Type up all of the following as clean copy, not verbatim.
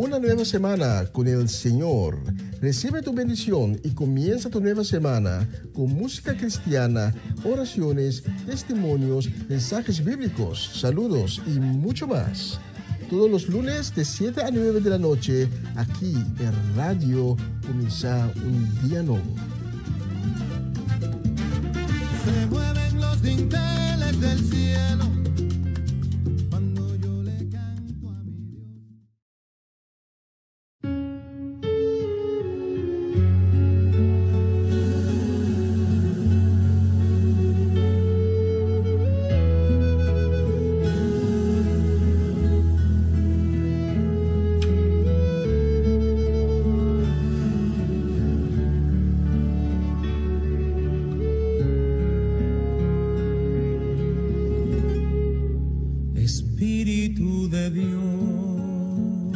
Una nueva semana con el Señor. Recibe tu bendición y comienza tu nueva semana con música cristiana, oraciones, testimonios, mensajes bíblicos, saludos y mucho más. Todos los lunes de 7 a 9 de la noche, aquí en Radio Comienza un Día Nuevo. Se mueven los dinteles del cielo cuando yo le canto a mi Dios. Espíritu de Dios,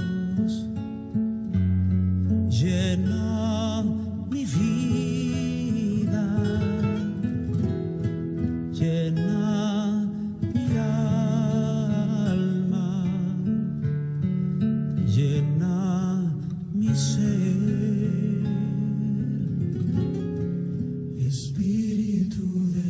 llena mi vida, llena mi alma, llena mi ser. Espíritu de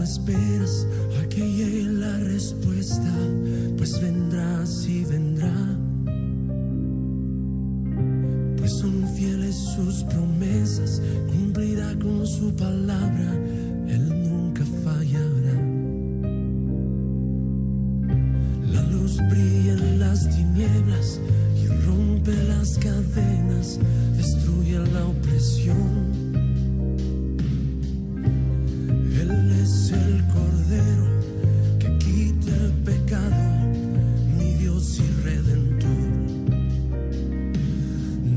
esperas a que llegue la respuesta, pues vendrá, sí vendrá. Pues son fieles sus promesas, cumplirá con su palabra, Él nunca fallará. La luz brilla en las tinieblas y rompe las cadenas, destruye la opresión. Él es el Cordero que quita el pecado, mi Dios y Redentor.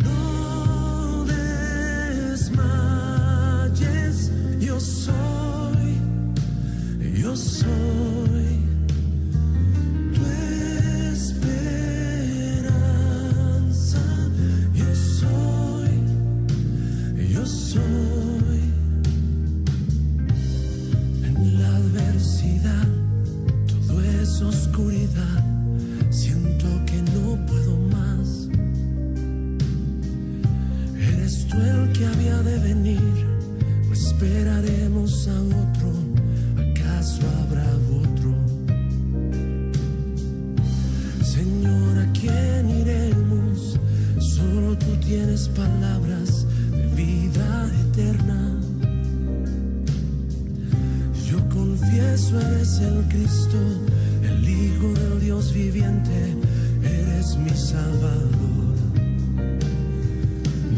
No desmayes, yo soy tu esperanza, yo soy. En la adversidad todo es oscuridad, siento que no puedo más. Eres tú el que había de venir, o esperaremos a otro, ¿acaso habrá otro? Señor, ¿a quién iremos? Solo tú tienes palabras de vida eterna. Yo confieso, eres el Cristo, el Hijo del Dios viviente, eres mi Salvador.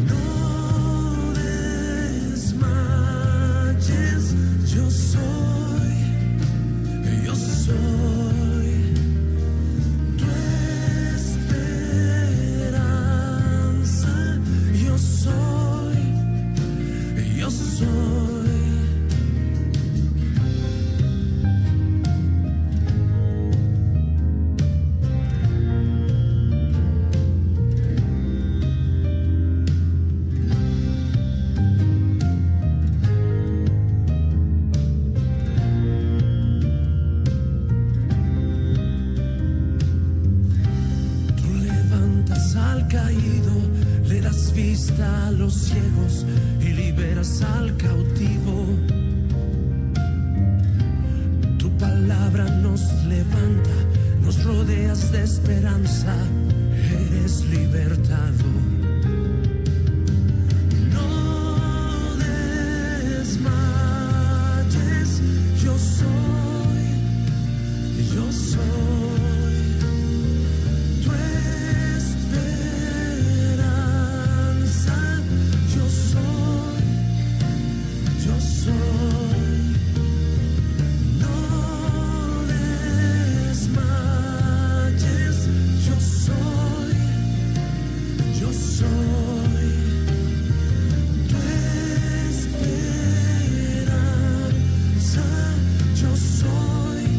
No desmayes, yo soy tu esperanza, yo soy. Tú levantas al caído, le das vista a los ciegos y liberas al cautivo. Tu palabra nos levanta, nos rodeas de esperanza, eres libertador. No desmayes, yo soy tu esperanza, yo soy. No desmayes, yo soy tu esperanza, yo soy.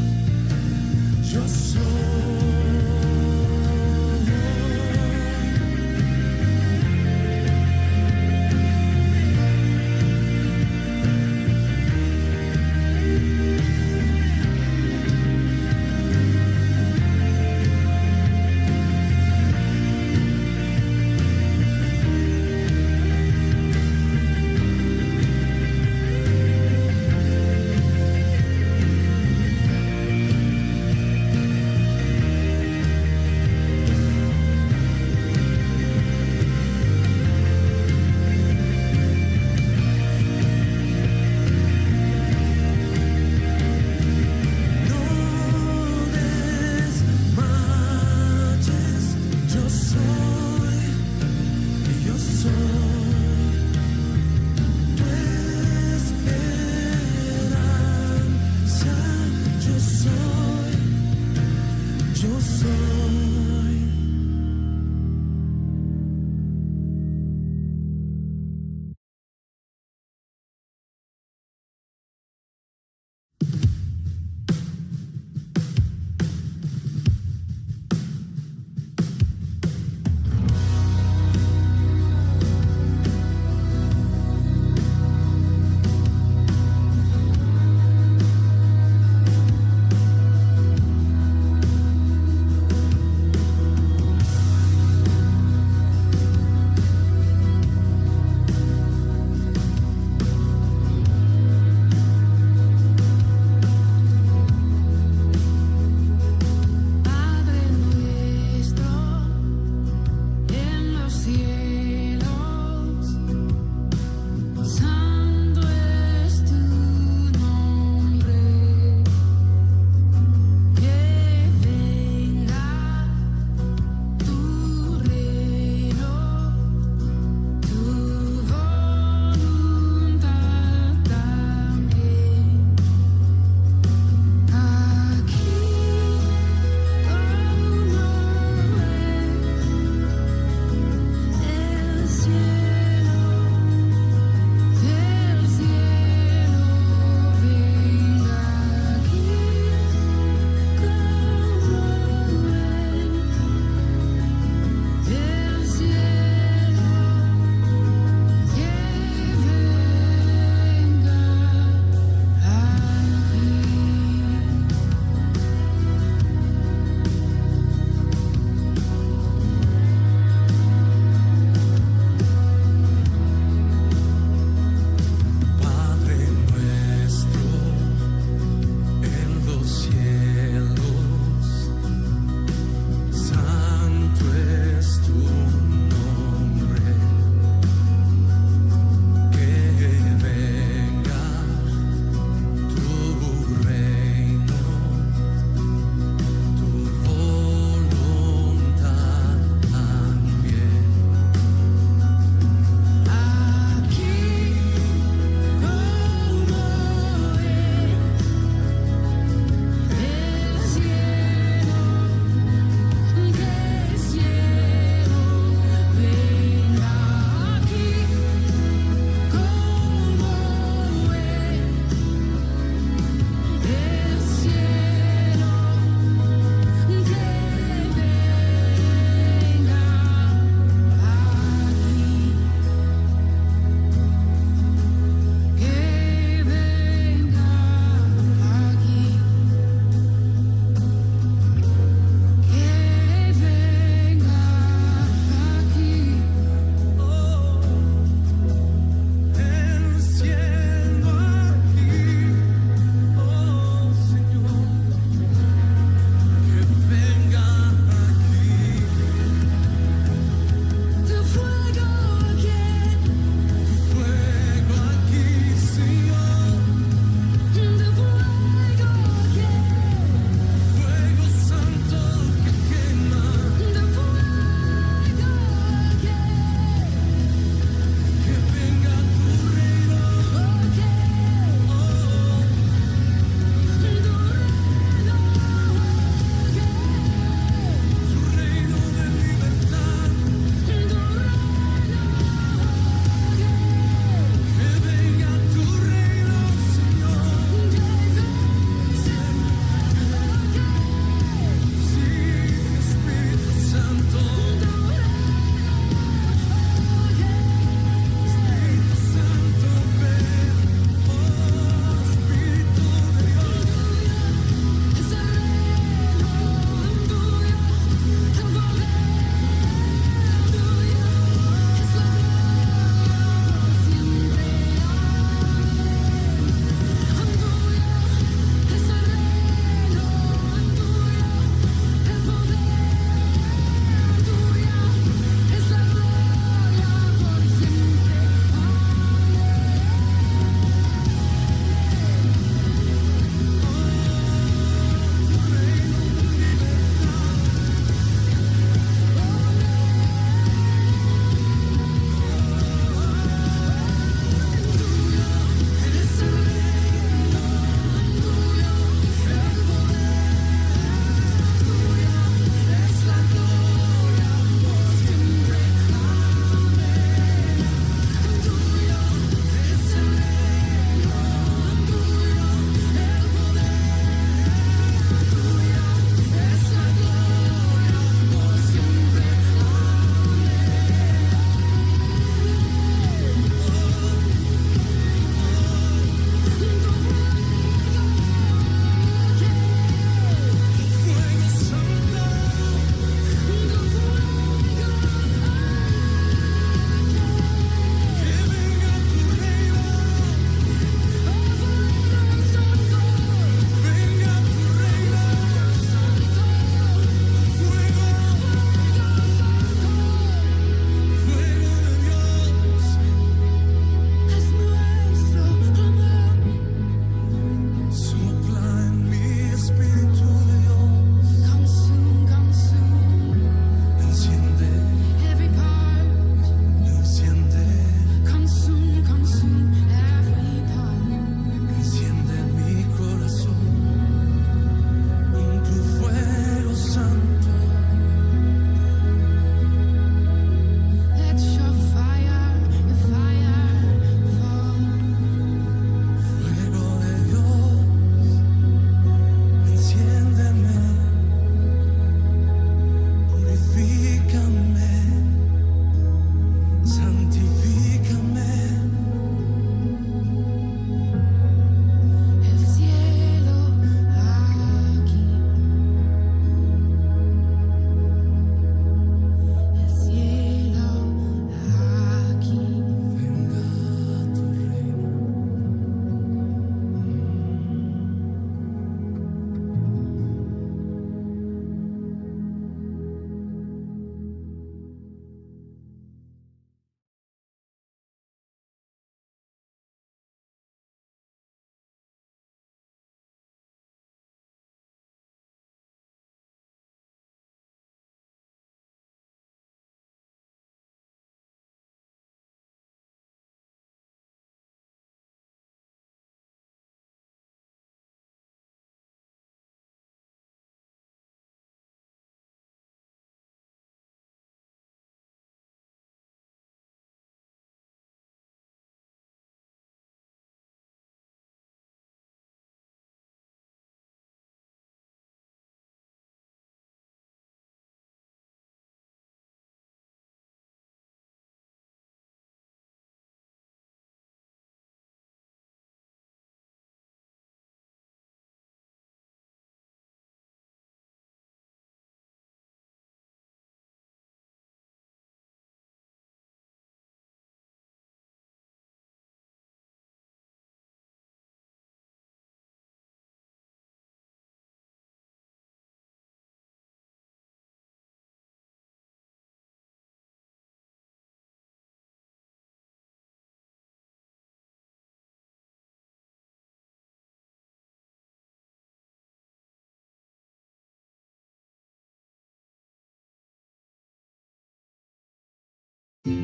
Canta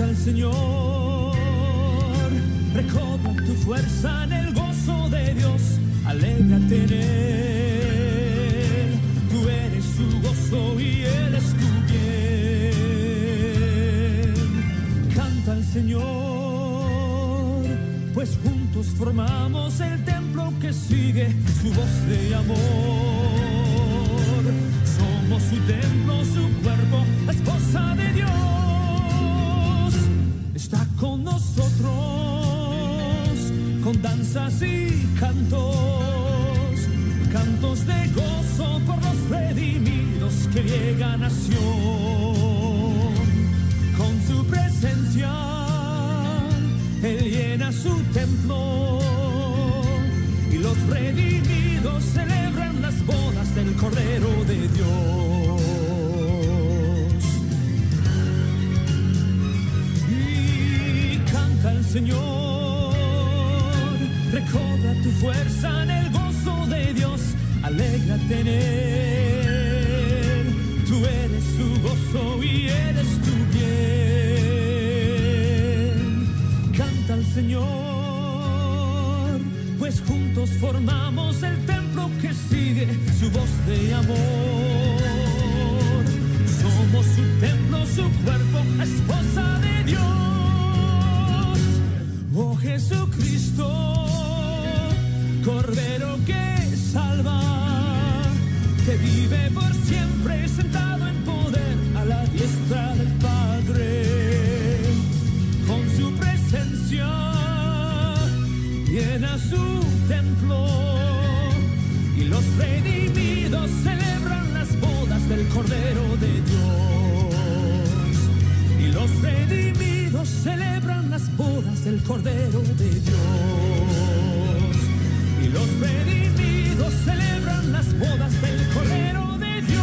al Señor, recobra tu fuerza en el gozo de Dios, alégrate en Él, tú eres su gozo y Él es tu bien. Canta al Señor, pues juntos formamos el templo que sigue su voz de amor. Somos su templo, su cuerpo, la esposa de Dios. Está con nosotros, con danzas y cantos, cantos de gozo por los redimidos que llegan a Sión. Con su presencia, Él llena su templo, y los redimidos celebran las bodas del Cordero de Dios. Al Señor, recobra tu fuerza en el gozo de Dios, alégrate en Él, tú eres su gozo y Él es tu bien. Canta al Señor, pues juntos formamos el templo que sigue su voz de amor. Somos su templo, su cuerpo, la esposa de Dios. Oh Jesucristo, Cordero que salva, que vive por siempre sentado en poder a la diestra del Padre. Con su presencia llena su templo, y los redimidos celebran las bodas del Cordero de Dios. Y los redimidos celebran las bodas del Cordero de Dios. Y los redimidos celebran las bodas del Cordero de Dios.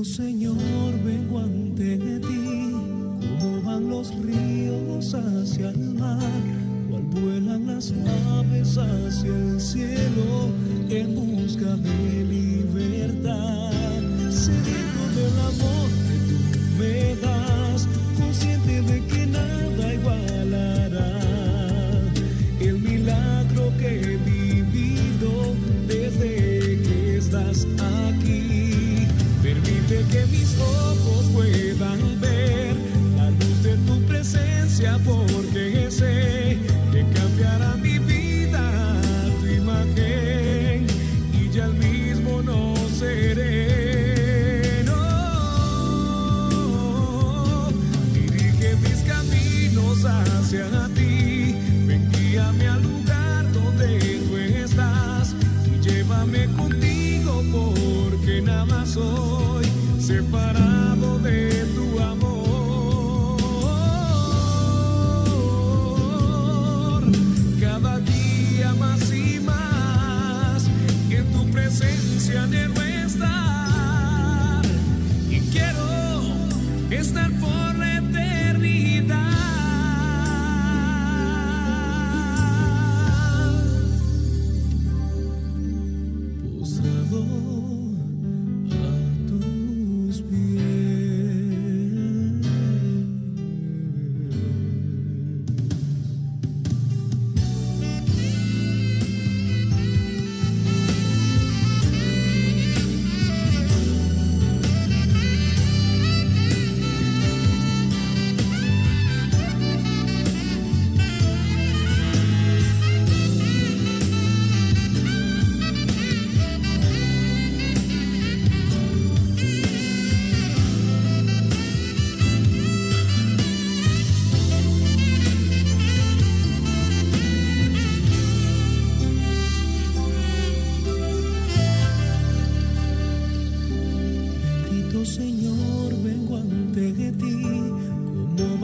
Señor, vengo ante ti, como van los ríos hacia el mar, cual vuelan las aves hacia el cielo, en busca de libertad. Sediento del amor que tú me das, consciente de que nada igualará el milagro que he vivido desde que estás aquí. Permite que mis ojos puedan ver la luz de tu presencia, porque sé que cambiará mi vida tu imagen, y ya el mismo no seré. No,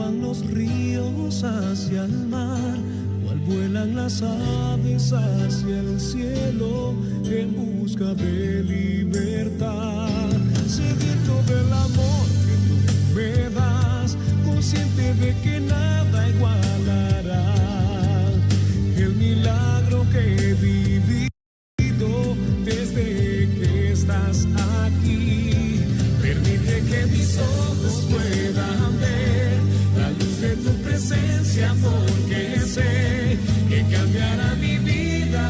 van los ríos hacia el mar, cual vuelan las aves hacia el cielo en busca de libertad. Sediento del amor que tú me das, consciente de que nada igualará el milagro que he vivido desde que estás aquí. Permite que mis ojos puedan ver la luz de tu presencia, porque sé que cambiará mi vida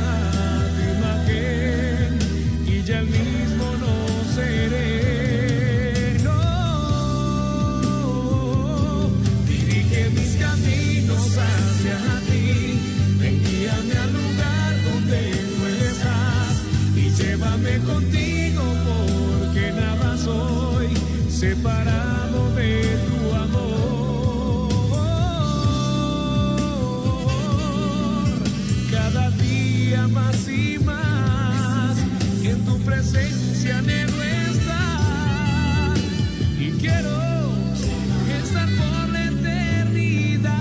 de imagen y ya el mismo no seré. No, dirige mis caminos hacia ti, envíame al lugar donde tú estás y llévame contigo, porque nada soy separado de tu amor. Cada día más y más en tu presencia anhelo estar y quiero estar por la eternidad.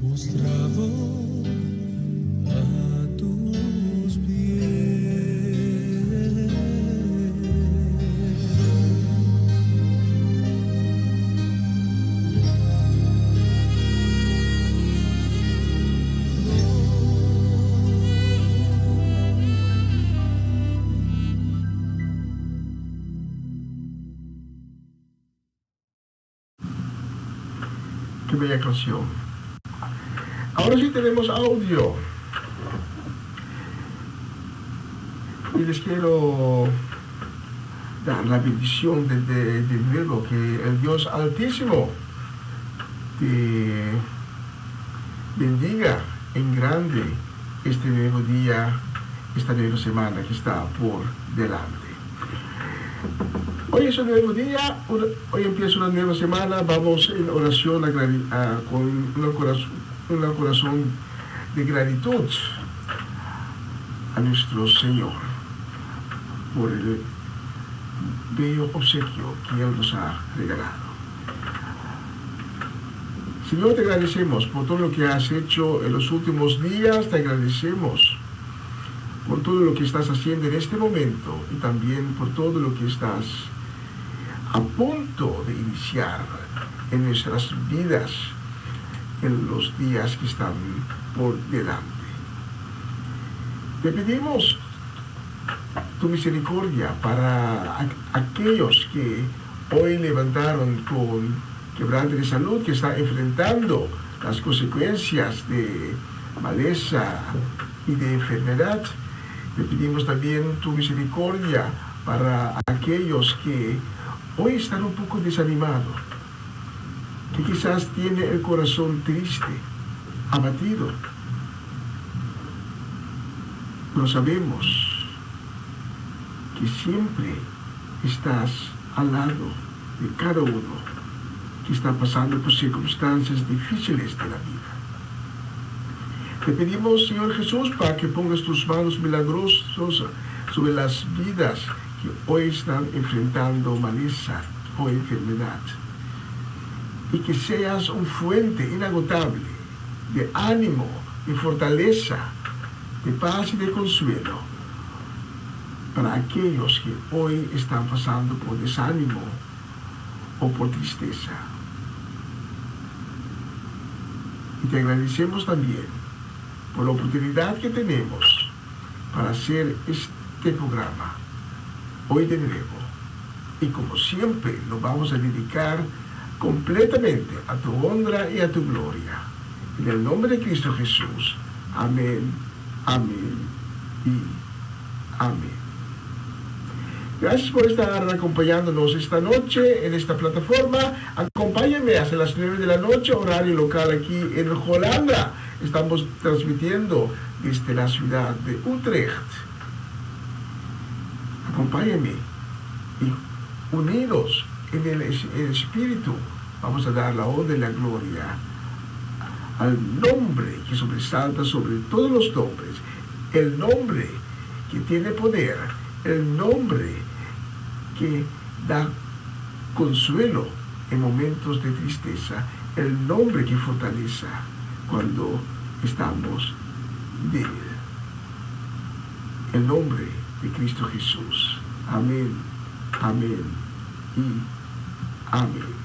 Postrado a tus pies. Qué bella canción. Ahora sí tenemos audio. Y les quiero dar la bendición de nuevo, que el Dios Altísimo te bendiga en grande este nuevo día, esta nueva semana que está por delante. Hoy es un nuevo día, hoy empieza una nueva semana, vamos en oración con un corazón de gratitud a nuestro Señor por el bello obsequio que Él nos ha regalado. Señor, te agradecemos por todo lo que has hecho en los últimos días, te agradecemos por todo lo que estás haciendo en este momento y también por todo lo que estás a punto de iniciar en nuestras vidas en los días que están por delante. Te pedimos tu misericordia para aquellos que hoy levantaron con quebranto de salud, que están enfrentando las consecuencias de maleza y de enfermedad. Te pedimos también tu misericordia para aquellos que hoy están un poco desanimados, que quizás tienen el corazón triste, abatido. Pero sabemos que siempre estás al lado de cada uno que está pasando por circunstancias difíciles de la vida. Te pedimos, Señor Jesús, para que pongas tus manos milagrosas sobre las vidas que hoy están enfrentando maleza o enfermedad, y que seas un fuente inagotable de ánimo, de fortaleza, de paz y de consuelo para aquellos que hoy están pasando por desánimo o por tristeza. Y te agradecemos también por la oportunidad que tenemos para hacer este programa hoy de nuevo. Y como siempre, nos vamos a dedicar completamente a tu honra y a tu gloria. En el nombre de Cristo Jesús. Amén, amén y amén. Gracias por estar acompañándonos esta noche en esta plataforma. Acompáñenme hasta las 9 de la noche, horario local aquí en Holanda. Estamos transmitiendo desde la ciudad de Utrecht. Acompáñenme y unidos en el Espíritu vamos a dar la honra y la gloria al nombre que sobresalta sobre todos los nombres, el nombre que tiene poder, el nombre que da consuelo en momentos de tristeza, el nombre que fortalece cuando estamos débiles. El nombre de Cristo Jesús. Amén, amén y amén.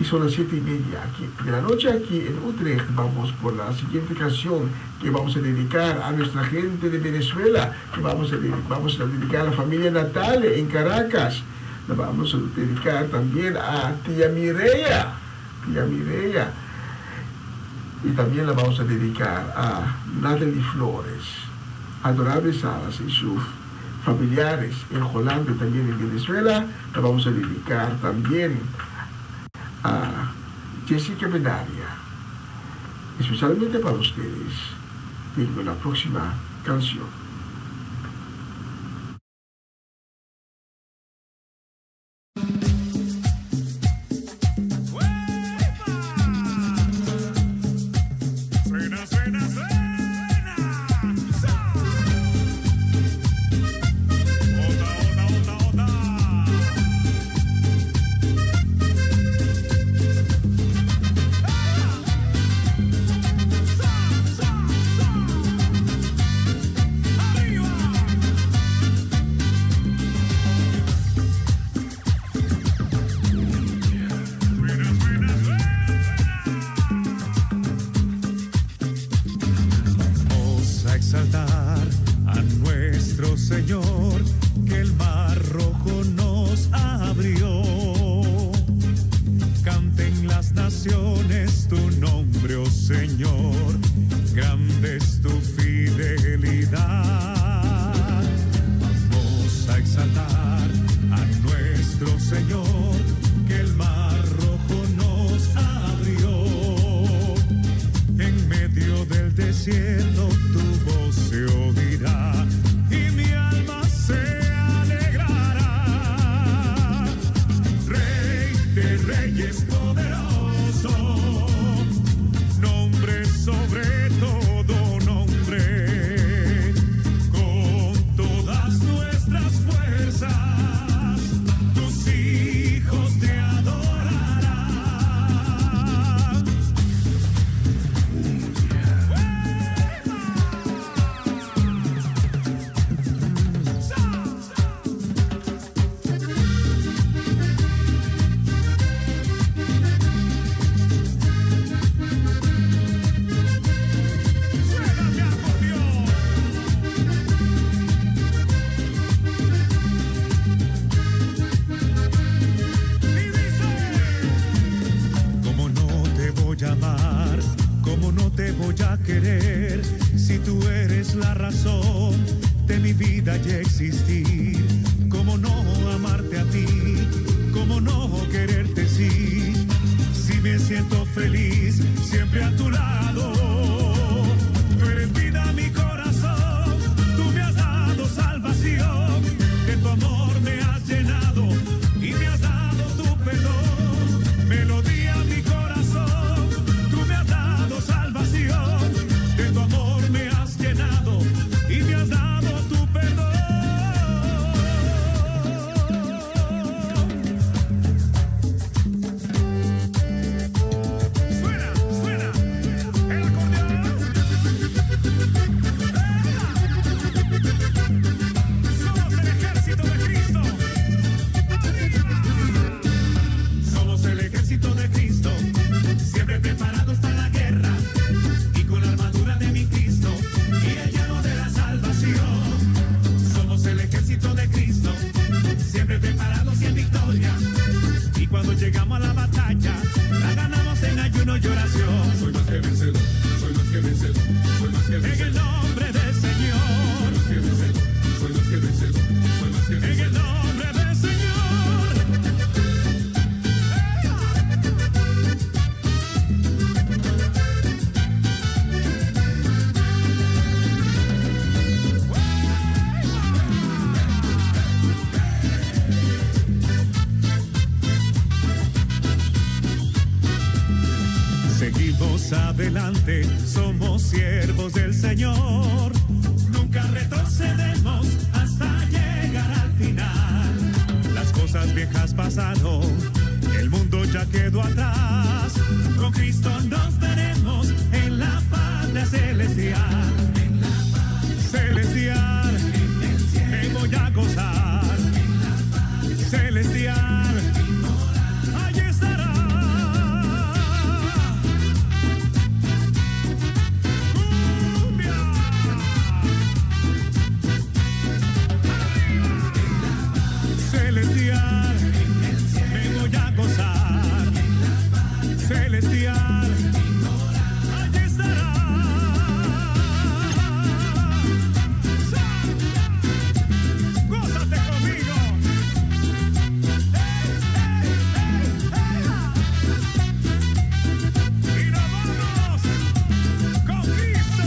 Y son las 7:30 aquí de la noche aquí en Utrecht. Vamos por la siguiente canción que vamos a dedicar a nuestra gente de Venezuela, que vamos a dedicar a la familia Natale en Caracas. La vamos a dedicar también a tía Mireya. Y también la vamos a dedicar a Natalie Flores, Adorables Alas y sus familiares en Holanda y también en Venezuela. La vamos a dedicar también a Jessica Benaria. Especialmente para ustedes, tengo la próxima canción. Suena, suena, suena. Onda, onda, onda, onda. Vamos a exaltar a nuestro Señor, que el mar rojo nos abrió. Canten las naciones tu nombre, oh Señor, grande es tu fidelidad. Vamos a exaltar a nuestro Señor, que el mar rojo nos abrió. En medio del desierto tu voz se oirá y mi alma se alegrará. Rey de reyes poderoso, nombre sobre todo nombre, con todas nuestras fuerzas tus hijos te adorarán. Suena mi acordeón. Y dice: ¿cómo no te voy a amar? ¿Cómo no te voy a querer? Si tú eres la razón de mi vida y existir. ¿Cómo no amarte a ti? ¿Cómo no quererte sí? Si me siento feliz siempre a tu lado. Tú eres vida, mi corazón. Tú me has dado salvación. De tu amor me has llenado y me has dado tu perdón. Melodía, mi corazón. Tú me has dado salvación. De tu amor me has llenado y me has dado tu perdón. Suena, suena el acordeón. Somos el ejército de Cristo. Somos el ejército de Cristo, siempre preparados para la guerra y con la armadura de mi Cristo y el llano de la salvación. Somos el ejército de Cristo, siempre preparados y en victoria. Y cuando llegamos a la batalla, la ganamos en ayuno y oración. Soy más que vencedor, soy más que vencedor, soy más que vencedor. En el nombre del Señor. Soy más que vencedor, soy más que vencedor, soy más que vencedor. En el nombre del Señor. Seguimos adelante, somos siervos del Señor. pasado, el mundo ya quedó atrás. Con Cristo nos veremos en la patria celestial. En la patria celestial, me voy a gozar. Celestial, allí estará. Cumbia. Celestial, me voy a gozar. Celestial, allí estará. Gózate conmigo. Y nos vamos con Cristo.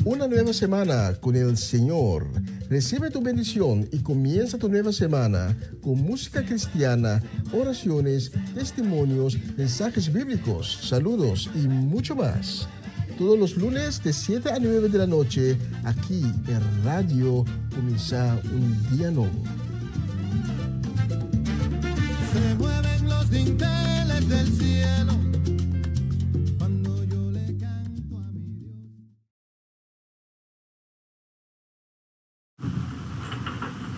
Una nueva semana con el Señor. Recibe tu bendición y comienza tu nueva semana con música cristiana, oraciones, testimonios, mensajes bíblicos, saludos y mucho más. Todos los lunes de 7 a 9 de la noche, aquí en Radio Comienza un Día Nuevo. Se mueven los dinteles del cielo cuando yo le canto a mi Dios.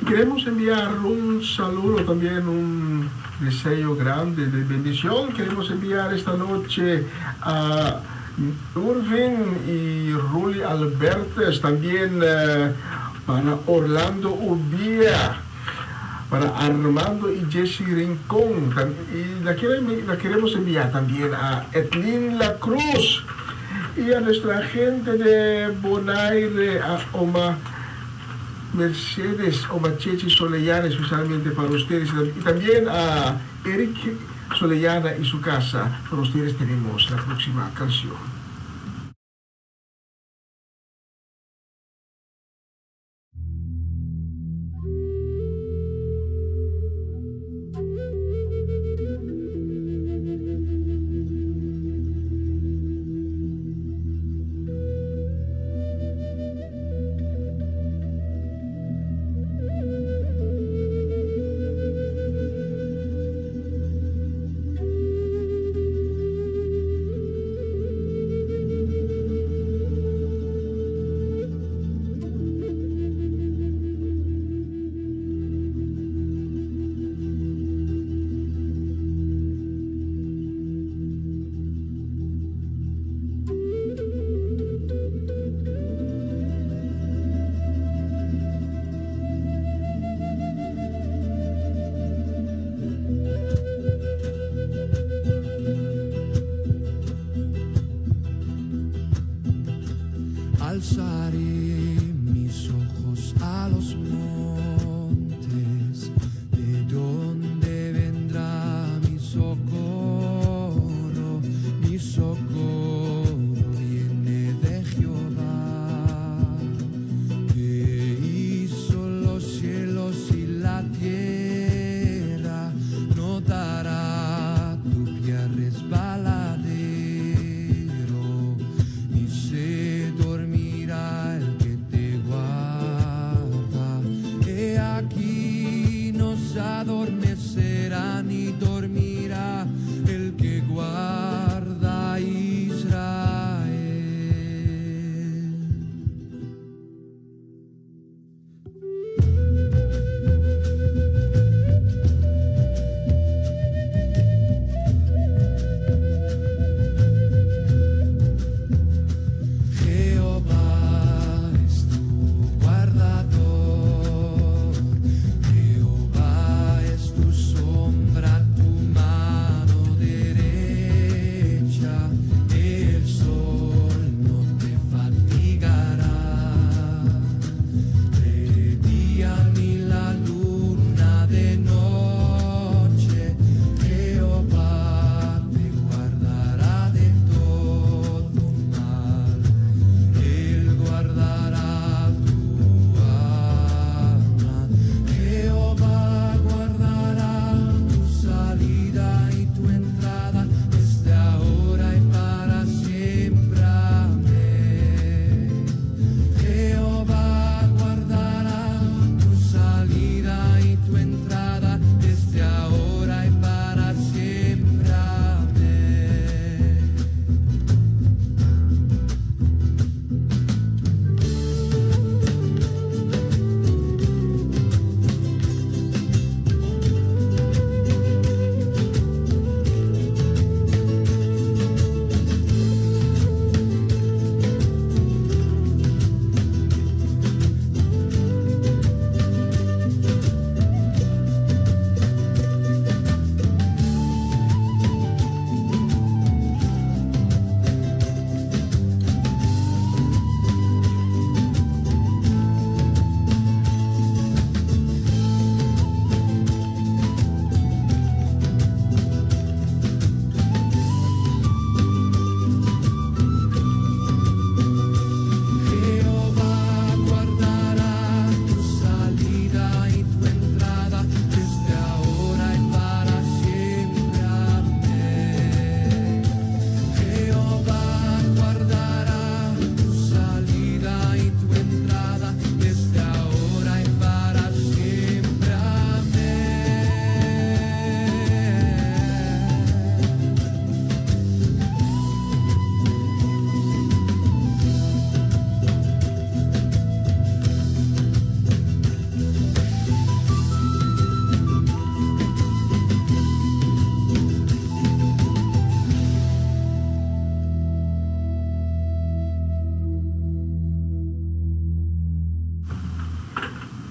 Queremos enviar un saludo, también un deseo grande de bendición. Queremos enviar esta noche a Urvin y Ruli Albertes, también para Orlando Ubía, para Armando y Jesse Rincón. Y la queremos enviar también a Etlin La Cruz y a nuestra gente de Bonaire, a Oma Mercedes Omachechi Solellana, especialmente para ustedes, y también a Eric Solellana y su casa. Para ustedes tenemos la próxima canción. Alzaré mis ojos a los montes, de donde vendrá mi socorro. Mi socorro viene de Jehová, que hizo los cielos y la tierra. No dará tu pie a resbaladero, ni se dormirá el que te guarda.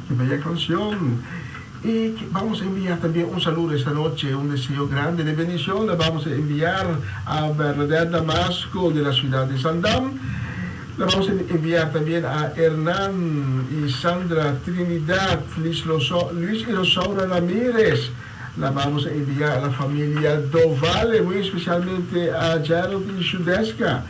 Qué bella canción. Y vamos a enviar también un saludo esta noche, un deseo grande de bendición. Le vamos a enviar a Bernadette Damasco de la ciudad de Sandam. Le vamos a enviar también a Hernán y Sandra Trinidad, Luis y Rosaura Ramírez. La vamos a enviar a la familia Dovale, muy especialmente a Gerald y Shudeska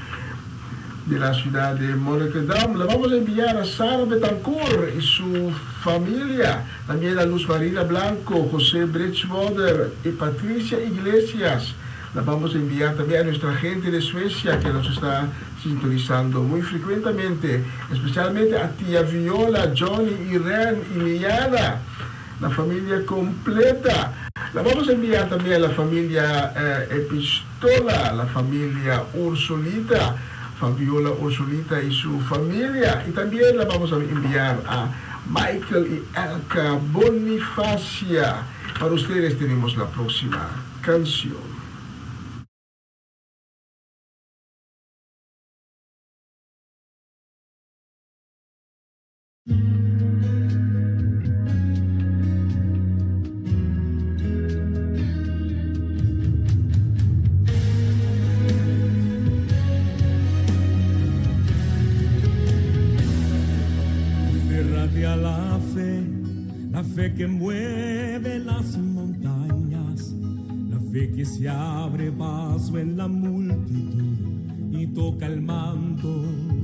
de la ciudad de Monnickendam. La vamos a enviar a Sara Betancourt y su familia, también a Luz Marina Blanco, José Bridgewater y Patricia Iglesias. La vamos a enviar también a nuestra gente de Suecia que nos está sintonizando muy frecuentemente, especialmente a tía Viola, Johnny, Irene y Liana, la familia completa. La vamos a enviar también a la familia Epistola, la familia Ursulita, Fabiola Ursulita y su familia. Y también la vamos a enviar a Michael y Elka Bonifacia. Para ustedes tenemos la próxima canción. La fe que mueve las montañas, la fe que se abre paso en la multitud y toca el manto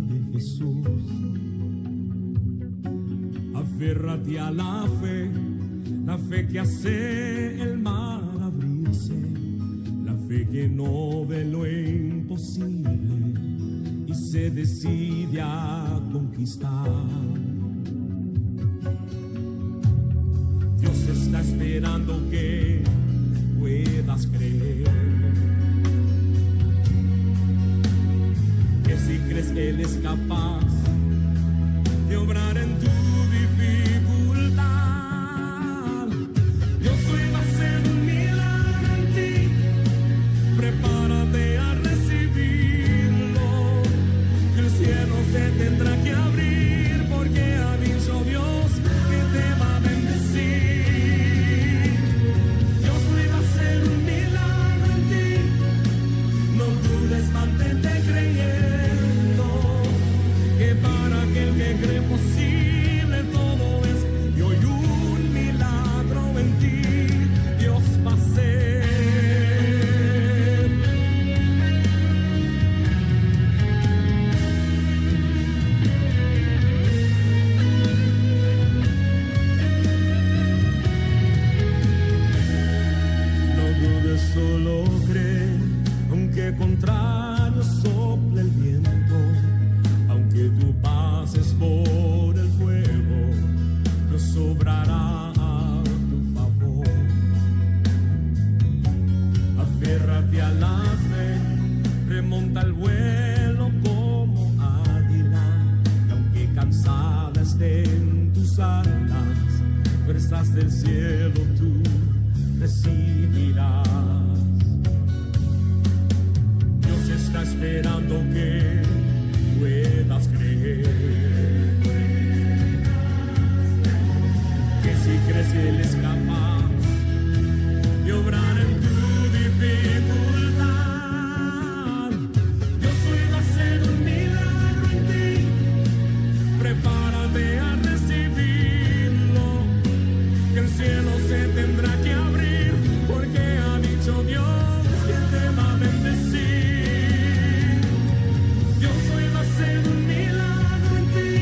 de Jesús. Aférrate a la fe que hace el mar abrirse, la fe que no ve lo imposible y se decide a conquistar. Dios está esperando que puedas creer, que si crees que Él es capaz de obrar en tu dificultad, Dios hoy va a hacer un milagro en ti. Prepárate a recibirlo, que el cielo se tendrá que abrir, porque ha dicho Dios que te va a bendecir. Mantente creyendo que para aquel que cree posible todo es, y hoy un milagro en ti Dios va a hacer. No dudes, solo cree, aunque contrario sople el viento, aunque tú pases por el fuego, Dios obrará a tu favor. Aférrate a la fe, remonta el vuelo como águila, y aunque cansada estén tus alas, fuerzas del cielo tú recibirás. Está esperando que puedas creer, que si crees que Él es capaz de obrar en tu dificultad, Dios hoy va a hacer un milagro en ti. Prepárate a recibirlo, que el cielo se tendrá que abrir, porque ha dicho Dios que te va a bendecir. Un milagro en ti,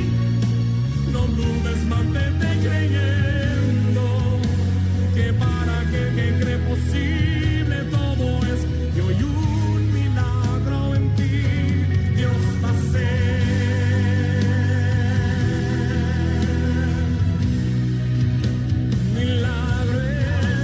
no dudes, mantente creyendo, que para aquel que cree posible todo es, y hoy un milagro en ti Dios va a hacer. Milagro en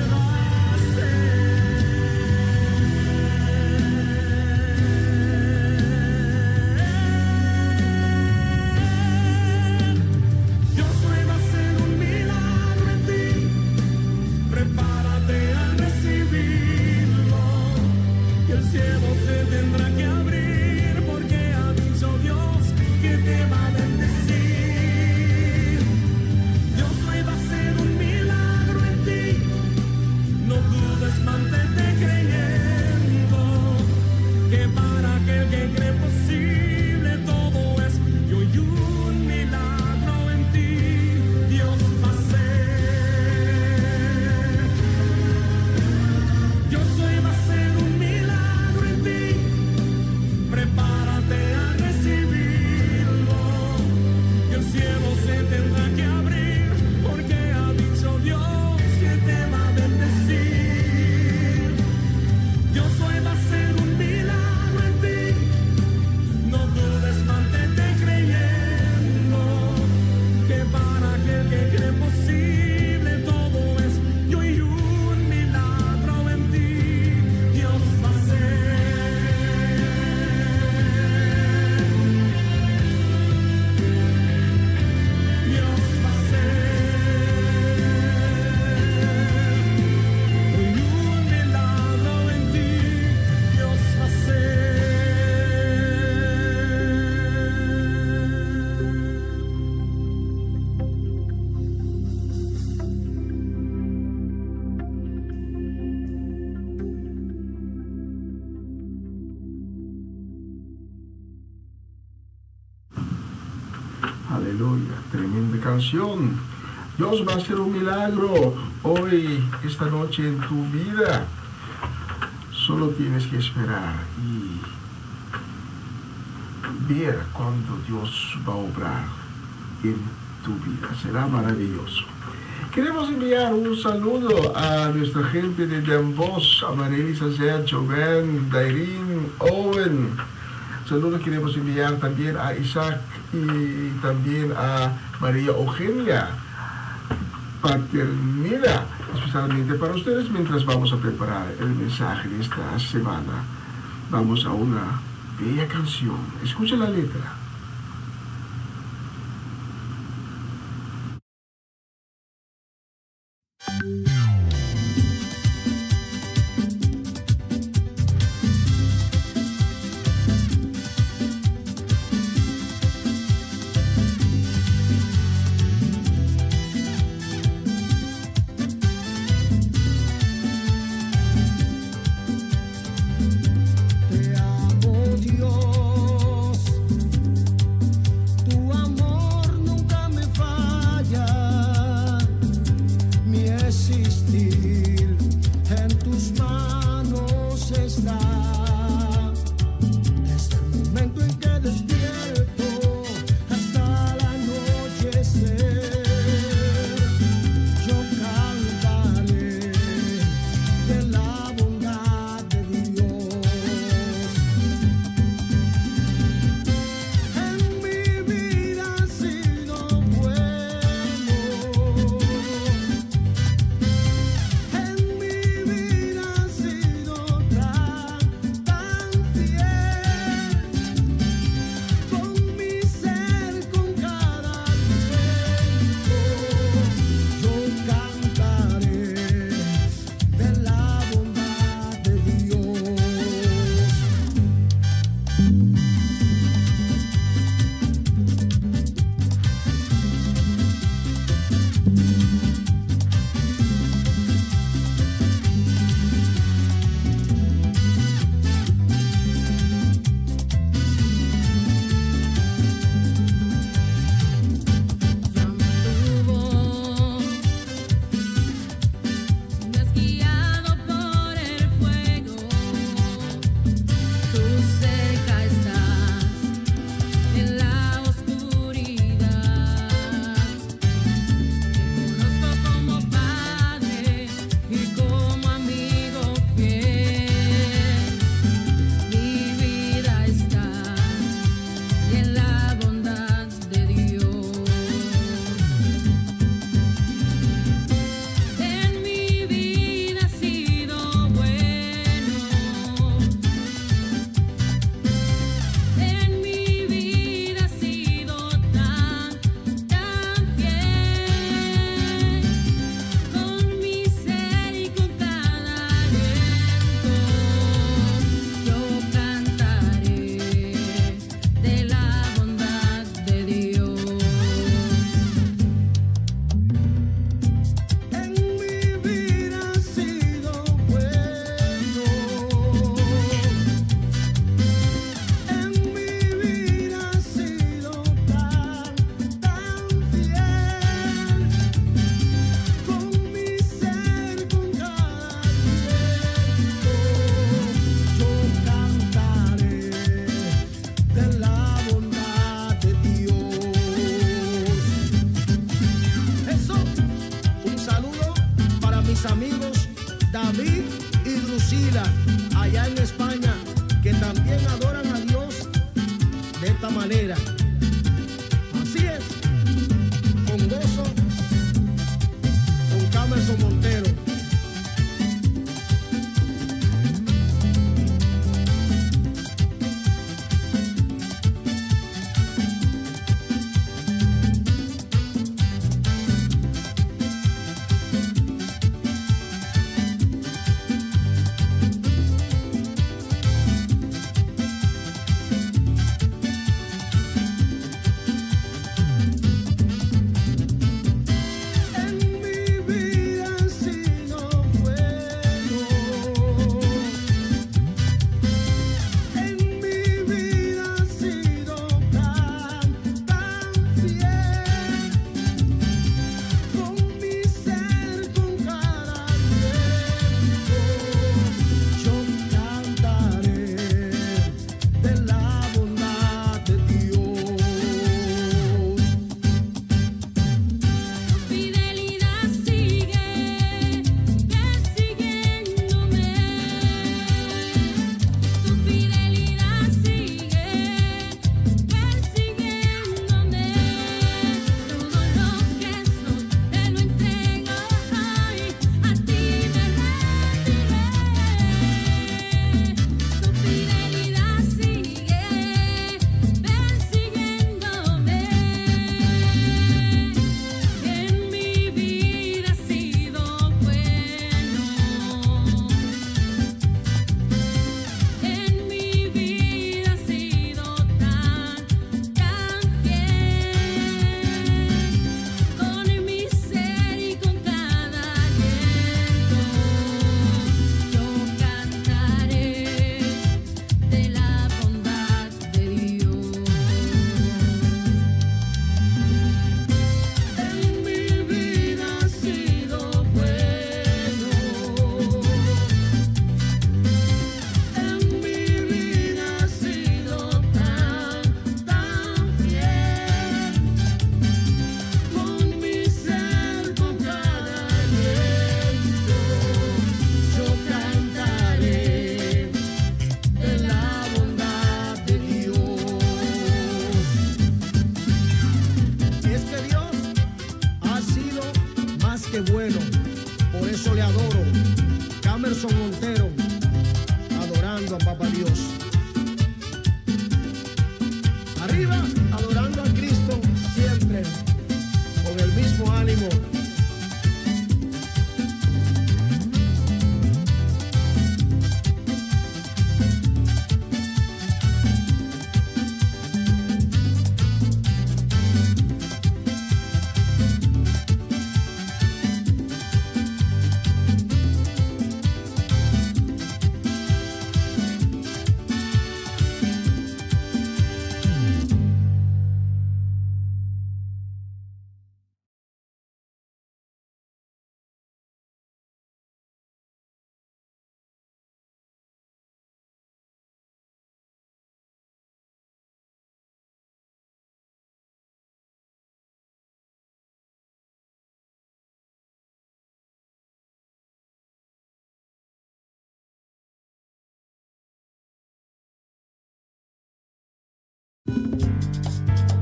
Aleluya, tremenda canción. Dios va a hacer un milagro hoy, esta noche en tu vida. Solo tienes que esperar y ver cuando Dios va a obrar en tu vida. Será maravilloso. Queremos enviar un saludo a nuestra gente de Den Bosch, a Marilis, Azet, Joven, Dairin, Owen. Saludos queremos enviar también a Isaac y también a María Eugenia Paternida, especialmente para ustedes mientras vamos a preparar el mensaje de esta semana. Vamos a una bella canción. Escucha la letra. Te amo, Dios, tu amor nunca me falla, mi existencia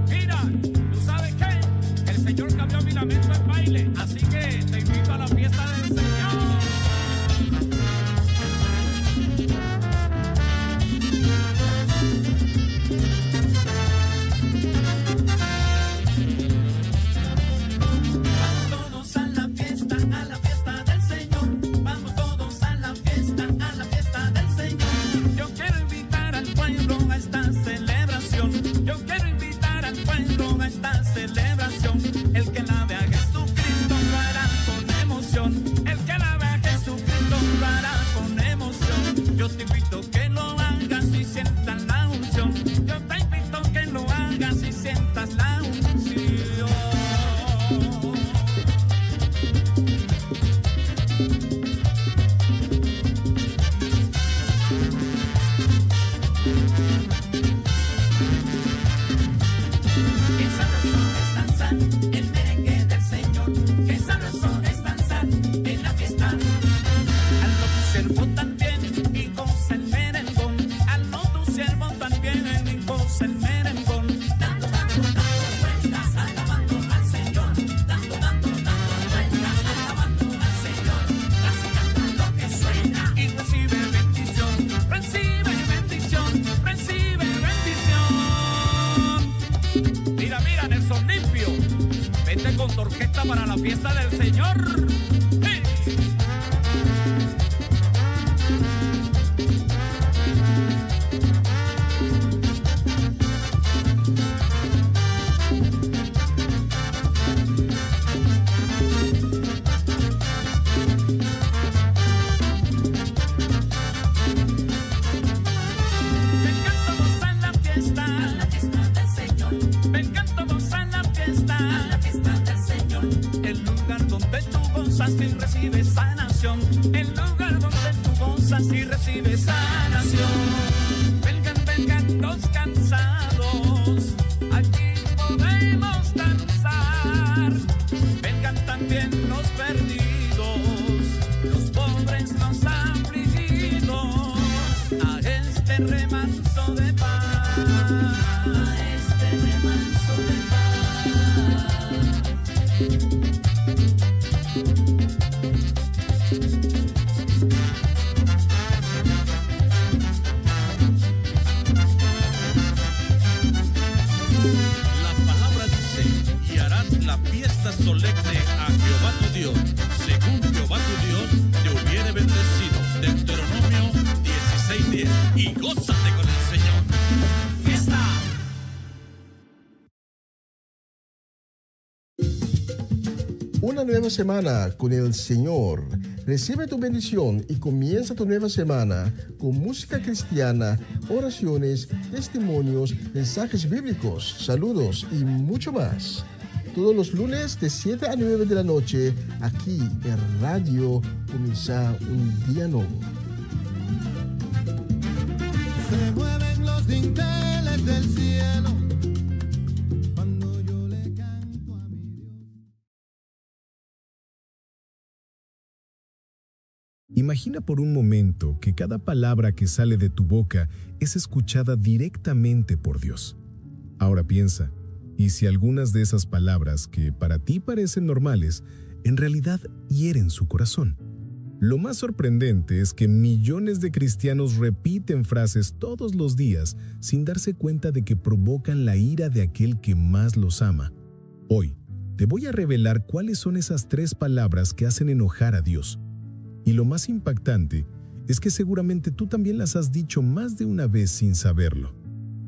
Mira, ¿tú sabes qué? El Señor cambió mi lamento en baile, así que te invito a la fiesta del Señor. El que la ve a Jesucristo lo hará con emoción. El que la ve a Jesucristo lo hará con emoción. Yo te invito que lo hagas y sientas la unción. Yo te invito que lo hagas y sientas la unción. Con tu orquesta para la fiesta del Señor. ¡Sí! Me encanta gozar la fiesta del Señor. Me encanta gozar la fiesta. fiesta del Señor. El lugar donde tú gozas y recibes sanación. El lugar donde tú gozas y recibes sanación. Vengan, vengan los cansados, aquí podemos danzar. Vengan también los perdidos, los pobres, los afligidos, a este remanso de paz, a este remanso de paz. Solemne a Jehová tu Dios, según Jehová tu Dios te hubiere bendecido. Deuteronomio 16:10. Y gózate con el Señor. ¡Fiesta! Una nueva semana con el Señor. Recibe tu bendición y comienza tu nueva semana con música cristiana, oraciones, testimonios, mensajes bíblicos, saludos y mucho más. Todos los lunes de 7 a 9 de la noche, aquí en Radio Comienza un Día Nuevo. Se mueven los dinteles del cielo cuando yo le canto a mi Dios. Imagina por un momento que cada palabra que sale de tu boca es escuchada directamente por Dios. Ahora piensa, ¿y si algunas de esas palabras que para ti parecen normales, en realidad hieren su corazón? Lo más sorprendente es que millones de cristianos repiten frases todos los días sin darse cuenta de que provocan la ira de aquel que más los ama. Hoy, te voy a revelar cuáles son esas 3 palabras que hacen enojar a Dios. Y lo más impactante es que seguramente tú también las has dicho más de una vez sin saberlo.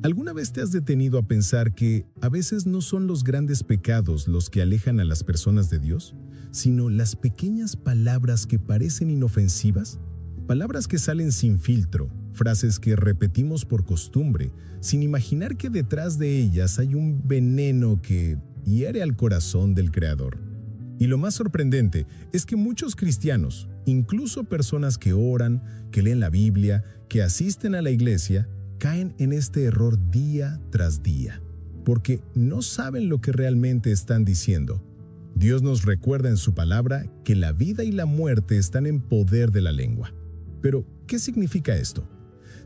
¿Alguna vez te has detenido a pensar que a veces no son los grandes pecados los que alejan a las personas de Dios, sino las pequeñas palabras que parecen inofensivas? Palabras que salen sin filtro, frases que repetimos por costumbre, sin imaginar que detrás de ellas hay un veneno que hiere al corazón del Creador. Y lo más sorprendente es que muchos cristianos, incluso personas que oran, que leen la Biblia, que asisten a la iglesia, caen en este error día tras día, porque no saben lo que realmente están diciendo. Dios nos recuerda en su palabra que la vida y la muerte están en poder de la lengua. Pero, ¿qué significa esto?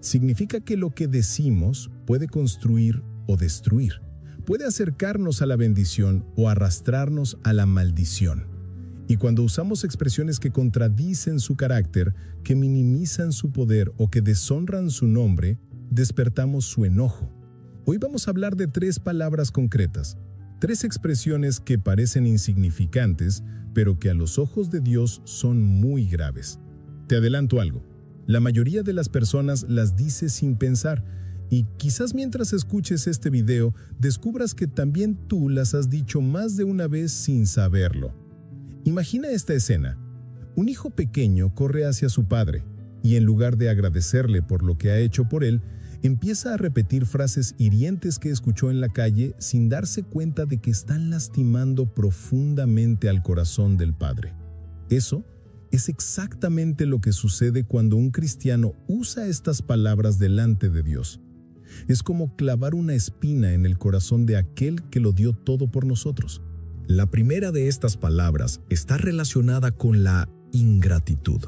Significa que lo que decimos puede construir o destruir, puede acercarnos a la bendición o arrastrarnos a la maldición. Y cuando usamos expresiones que contradicen su carácter, que minimizan su poder o que deshonran su nombre, despertamos su enojo. Hoy vamos a hablar de 3 palabras concretas, 3 expresiones que parecen insignificantes, pero que a los ojos de Dios son muy graves. Te adelanto algo, la mayoría de las personas las dice sin pensar, y quizás mientras escuches este video descubras que también tú las has dicho más de una vez sin saberlo. Imagina esta escena. Un hijo pequeño corre hacia su padre, y en lugar de agradecerle por lo que ha hecho por él, empieza a repetir frases hirientes que escuchó en la calle sin darse cuenta de que están lastimando profundamente al corazón del padre. Eso es exactamente lo que sucede cuando un cristiano usa estas palabras delante de Dios. Es como clavar una espina en el corazón de aquel que lo dio todo por nosotros. La primera de estas palabras está relacionada con la ingratitud.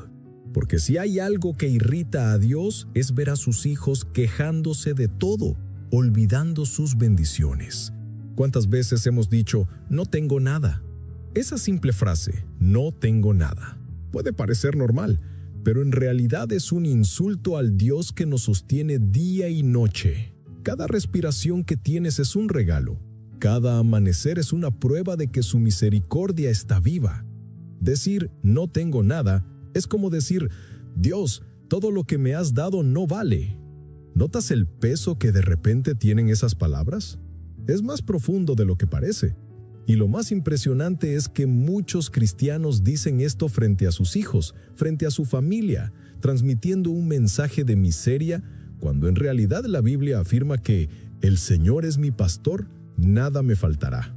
Porque si hay algo que irrita a Dios es ver a sus hijos quejándose de todo, olvidando sus bendiciones. ¿Cuántas veces hemos dicho, no tengo nada? Esa simple frase, no tengo nada, puede parecer normal, pero en realidad es un insulto al Dios que nos sostiene día y noche. Cada respiración que tienes es un regalo. Cada amanecer es una prueba de que su misericordia está viva. Decir, no tengo nada, es como decir, Dios, todo lo que me has dado no vale. ¿Notas el peso que de repente tienen esas palabras? Es más profundo de lo que parece. Y lo más impresionante es que muchos cristianos dicen esto frente a sus hijos, frente a su familia, transmitiendo un mensaje de miseria, cuando en realidad la Biblia afirma que el Señor es mi pastor, nada me faltará.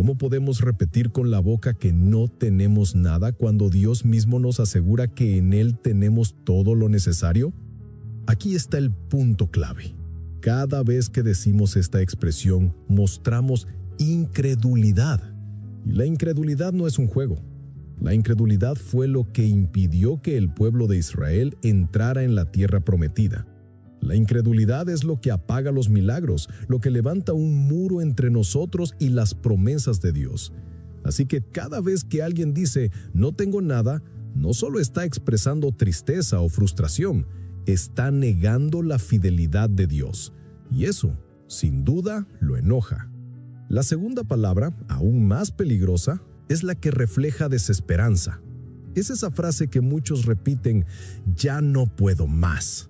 ¿Cómo podemos repetir con la boca que no tenemos nada cuando Dios mismo nos asegura que en Él tenemos todo lo necesario? Aquí está el punto clave. Cada vez que decimos esta expresión, mostramos incredulidad. Y la incredulidad no es un juego. La incredulidad fue lo que impidió que el pueblo de Israel entrara en la tierra prometida. La incredulidad es lo que apaga los milagros, lo que levanta un muro entre nosotros y las promesas de Dios. Así que cada vez que alguien dice, no tengo nada, no solo está expresando tristeza o frustración, está negando la fidelidad de Dios. Y eso, sin duda, lo enoja. La segunda palabra, aún más peligrosa, es la que refleja desesperanza. Es esa frase que muchos repiten, ya no puedo más.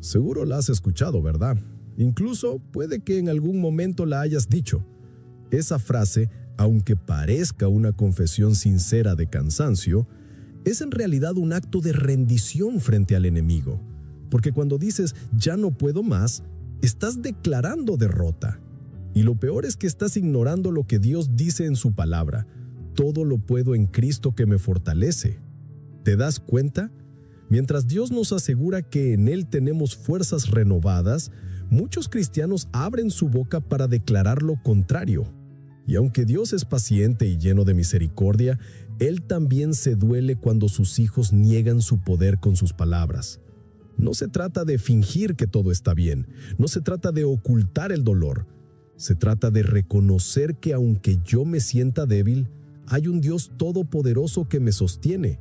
Seguro la has escuchado, ¿verdad? Incluso puede que en algún momento la hayas dicho. Esa frase, aunque parezca una confesión sincera de cansancio, es en realidad un acto de rendición frente al enemigo. Porque cuando dices, ya no puedo más, estás declarando derrota. Y lo peor es que estás ignorando lo que Dios dice en su palabra. Todo lo puedo en Cristo que me fortalece. ¿Te das cuenta? Mientras Dios nos asegura que en Él tenemos fuerzas renovadas, muchos cristianos abren su boca para declarar lo contrario. Y aunque Dios es paciente y lleno de misericordia, Él también se duele cuando sus hijos niegan su poder con sus palabras. No se trata de fingir que todo está bien, no se trata de ocultar el dolor. Se trata de reconocer que aunque yo me sienta débil, hay un Dios todopoderoso que me sostiene.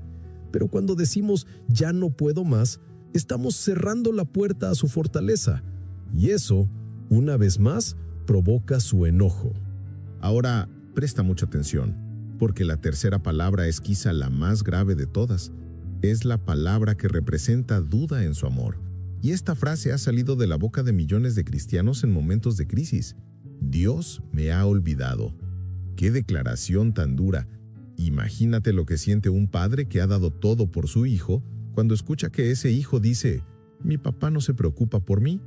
Pero cuando decimos ya no puedo más, estamos cerrando la puerta a su fortaleza. Y eso, una vez más, provoca su enojo. Ahora, presta mucha atención, porque la tercera palabra es quizá la más grave de todas. Es la palabra que representa duda en su amor. Y esta frase ha salido de la boca de millones de cristianos en momentos de crisis. Dios me ha olvidado. ¡Qué declaración tan dura! Imagínate lo que siente un padre que ha dado todo por su hijo cuando escucha que ese hijo dice, «Mi papá no se preocupa por mí».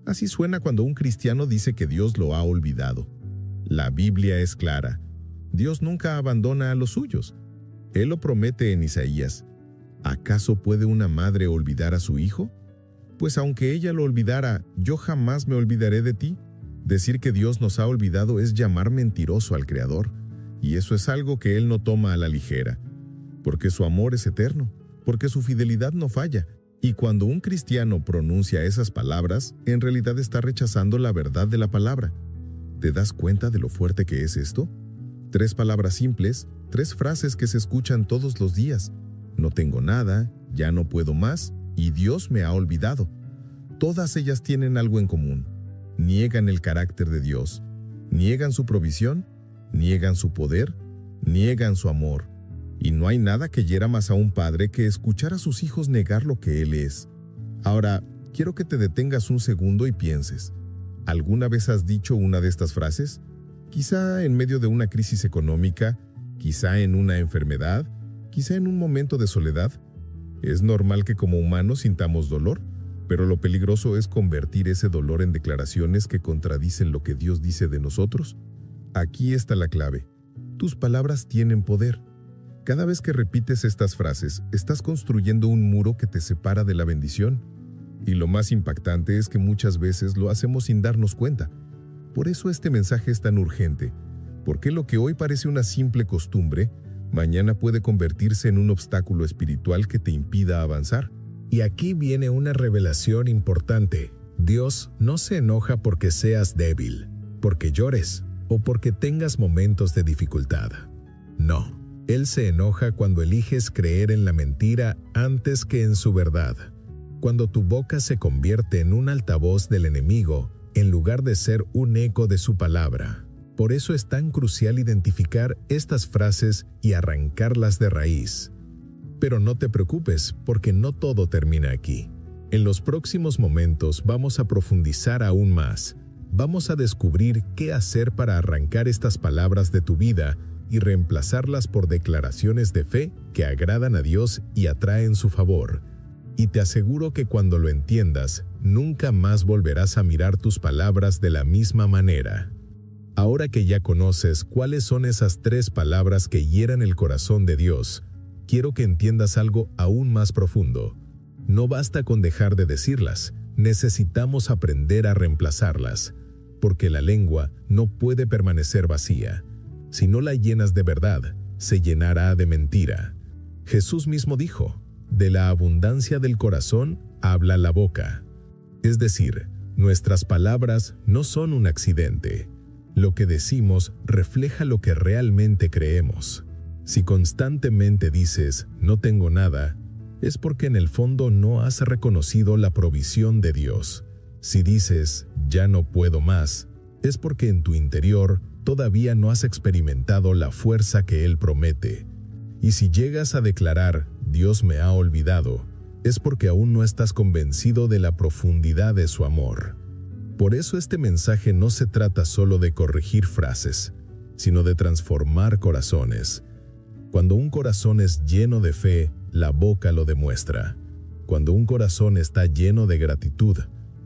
Así suena cuando un cristiano dice que Dios lo ha olvidado. La Biblia es clara. Dios nunca abandona a los suyos. Él lo promete en Isaías. ¿Acaso puede una madre olvidar a su hijo? Pues aunque ella lo olvidara, yo jamás me olvidaré de ti. Decir que Dios nos ha olvidado es llamar mentiroso al Creador. Y eso es algo que Él no toma a la ligera, porque su amor es eterno, porque su fidelidad no falla. Y cuando un cristiano pronuncia esas palabras, en realidad está rechazando la verdad de la palabra. ¿Te das cuenta de lo fuerte que es esto? 3 palabras simples, 3 frases que se escuchan todos los días. No tengo nada, ya no puedo más, y Dios me ha olvidado. Todas ellas tienen algo en común. Niegan el carácter de Dios, niegan su provisión, niegan su poder, niegan su amor. Y no hay nada que hiera más a un padre que escuchar a sus hijos negar lo que Él es. Ahora, quiero que te detengas un segundo y pienses. ¿Alguna vez has dicho una de estas frases? Quizá en medio de una crisis económica, quizá en una enfermedad, quizá en un momento de soledad. Es normal que como humanos sintamos dolor, pero lo peligroso es convertir ese dolor en declaraciones que contradicen lo que Dios dice de nosotros. Aquí está la clave. Tus palabras tienen poder. Cada vez que repites estas frases, estás construyendo un muro que te separa de la bendición. Y lo más impactante es que muchas veces lo hacemos sin darnos cuenta. Por eso este mensaje es tan urgente, porque lo que hoy parece una simple costumbre, mañana puede convertirse en un obstáculo espiritual que te impida avanzar. Y aquí viene una revelación importante. Dios no se enoja porque seas débil, porque llores o porque tengas momentos de dificultad. No, Él se enoja cuando eliges creer en la mentira antes que en su verdad. Cuando tu boca se convierte en un altavoz del enemigo, en lugar de ser un eco de su palabra. Por eso es tan crucial identificar estas frases y arrancarlas de raíz. Pero no te preocupes, porque no todo termina aquí. En los próximos momentos vamos a profundizar aún más. Vamos a descubrir qué hacer para arrancar estas palabras de tu vida y reemplazarlas por declaraciones de fe que agradan a Dios y atraen su favor. Y te aseguro que cuando lo entiendas, nunca más volverás a mirar tus palabras de la misma manera. Ahora que ya conoces cuáles son esas 3 palabras que hieran el corazón de Dios, quiero que entiendas algo aún más profundo. No basta con dejar de decirlas, necesitamos aprender a reemplazarlas, porque la lengua no puede permanecer vacía. Si no la llenas de verdad, se llenará de mentira. Jesús mismo dijo, de la abundancia del corazón habla la boca. Es decir, nuestras palabras no son un accidente. Lo que decimos refleja lo que realmente creemos. Si constantemente dices, no tengo nada, es porque en el fondo no has reconocido la provisión de Dios. Si dices, ya no puedo más, es porque en tu interior todavía no has experimentado la fuerza que Él promete. Y si llegas a declarar, Dios me ha olvidado, es porque aún no estás convencido de la profundidad de su amor. Por eso este mensaje no se trata solo de corregir frases, sino de transformar corazones. Cuando un corazón es lleno de fe, la boca lo demuestra. Cuando un corazón está lleno de gratitud,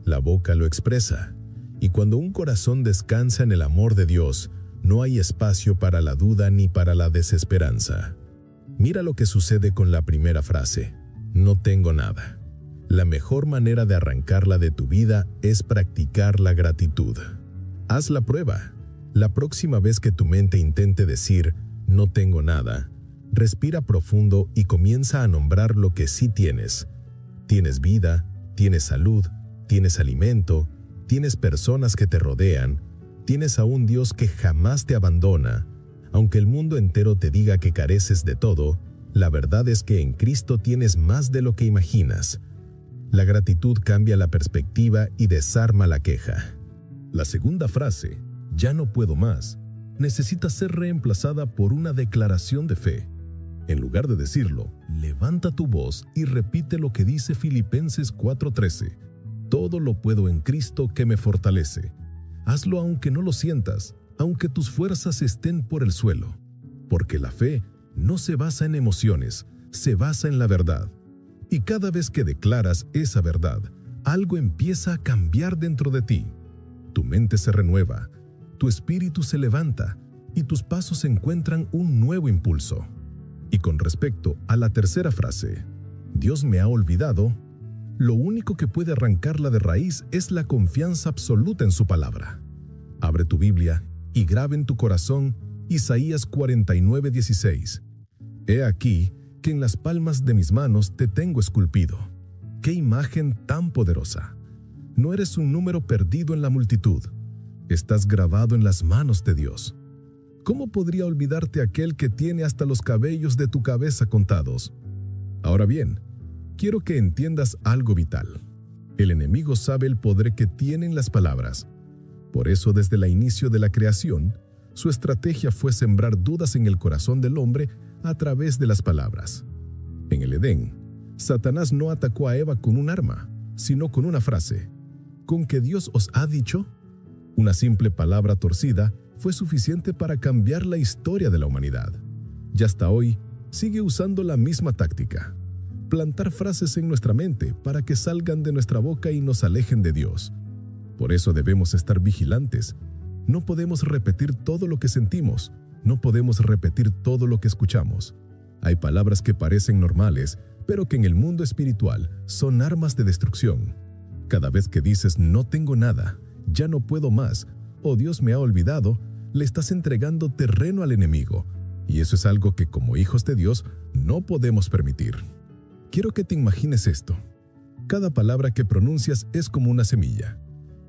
la boca lo expresa. Y cuando un corazón descansa en el amor de Dios, no hay espacio para la duda ni para la desesperanza. Mira lo que sucede con la primera frase, no tengo nada. La mejor manera de arrancarla de tu vida es practicar la gratitud. Haz la prueba. La próxima vez que tu mente intente decir, no tengo nada, respira profundo y comienza a nombrar lo que sí tienes. Tienes vida, tienes salud, tienes alimento, tienes personas que te rodean, tienes a un Dios que jamás te abandona. Aunque el mundo entero te diga que careces de todo, la verdad es que en Cristo tienes más de lo que imaginas. La gratitud cambia la perspectiva y desarma la queja. La segunda frase, ya no puedo más, necesita ser reemplazada por una declaración de fe. En lugar de decirlo, levanta tu voz y repite lo que dice Filipenses 4:13. Todo lo puedo en Cristo que me fortalece. Hazlo aunque no lo sientas, aunque tus fuerzas estén por el suelo. Porque la fe no se basa en emociones, se basa en la verdad. Y cada vez que declaras esa verdad, algo empieza a cambiar dentro de ti. Tu mente se renueva, tu espíritu se levanta y tus pasos encuentran un nuevo impulso. Y con respecto a la tercera frase, Dios me ha olvidado, lo único que puede arrancarla de raíz es la confianza absoluta en su palabra. Abre tu Biblia y graba en tu corazón Isaías 49:16. He aquí que en las palmas de mis manos te tengo esculpido. ¡Qué imagen tan poderosa! No eres un número perdido en la multitud. Estás grabado en las manos de Dios. ¿Cómo podría olvidarte aquel que tiene hasta los cabellos de tu cabeza contados? Ahora bien, quiero que entiendas algo vital. El enemigo sabe el poder que tienen las palabras. Por eso, desde el inicio de la creación, su estrategia fue sembrar dudas en el corazón del hombre a través de las palabras. En el Edén, Satanás no atacó a Eva con un arma, sino con una frase. ¿Con que Dios os ha dicho? Una simple palabra torcida fue suficiente para cambiar la historia de la humanidad. Y hasta hoy, sigue usando la misma táctica. Plantar frases en nuestra mente para que salgan de nuestra boca y nos alejen de Dios. Por eso debemos estar vigilantes. No podemos repetir todo lo que sentimos. No podemos repetir todo lo que escuchamos. Hay palabras que parecen normales, pero que en el mundo espiritual son armas de destrucción. Cada vez que dices no tengo nada, ya no puedo más, o Dios me ha olvidado, le estás entregando terreno al enemigo. Y eso es algo que como hijos de Dios no podemos permitir. Quiero que te imagines esto. Cada palabra que pronuncias es como una semilla.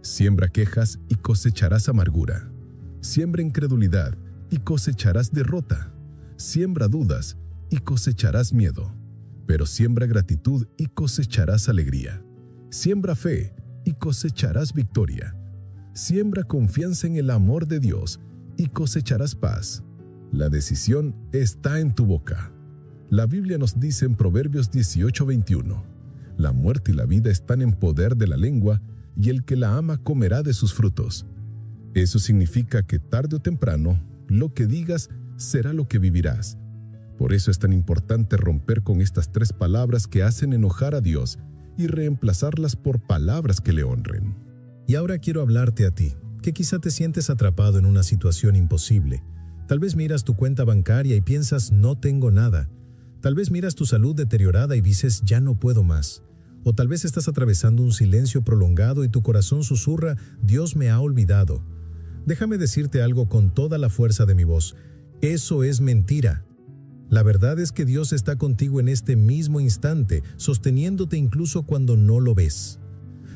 Siembra quejas y cosecharás amargura. Siembra incredulidad y cosecharás derrota. Siembra dudas y cosecharás miedo. Pero siembra gratitud y cosecharás alegría. Siembra fe y cosecharás victoria. Siembra confianza en el amor de Dios y cosecharás paz. La decisión está en tu boca. La Biblia nos dice en Proverbios 18:21, la muerte y la vida están en poder de la lengua y el que la ama comerá de sus frutos. Eso significa que tarde o temprano, lo que digas será lo que vivirás. Por eso es tan importante romper con estas 3 palabras que hacen enojar a Dios y reemplazarlas por palabras que le honren. Y ahora quiero hablarte a ti, que quizá te sientes atrapado en una situación imposible. Tal vez miras tu cuenta bancaria y piensas, no tengo nada. Tal vez miras tu salud deteriorada y dices, ya no puedo más. O tal vez estás atravesando un silencio prolongado y tu corazón susurra, Dios me ha olvidado. Déjame decirte algo con toda la fuerza de mi voz. Eso es mentira. La verdad es que Dios está contigo en este mismo instante, sosteniéndote incluso cuando no lo ves.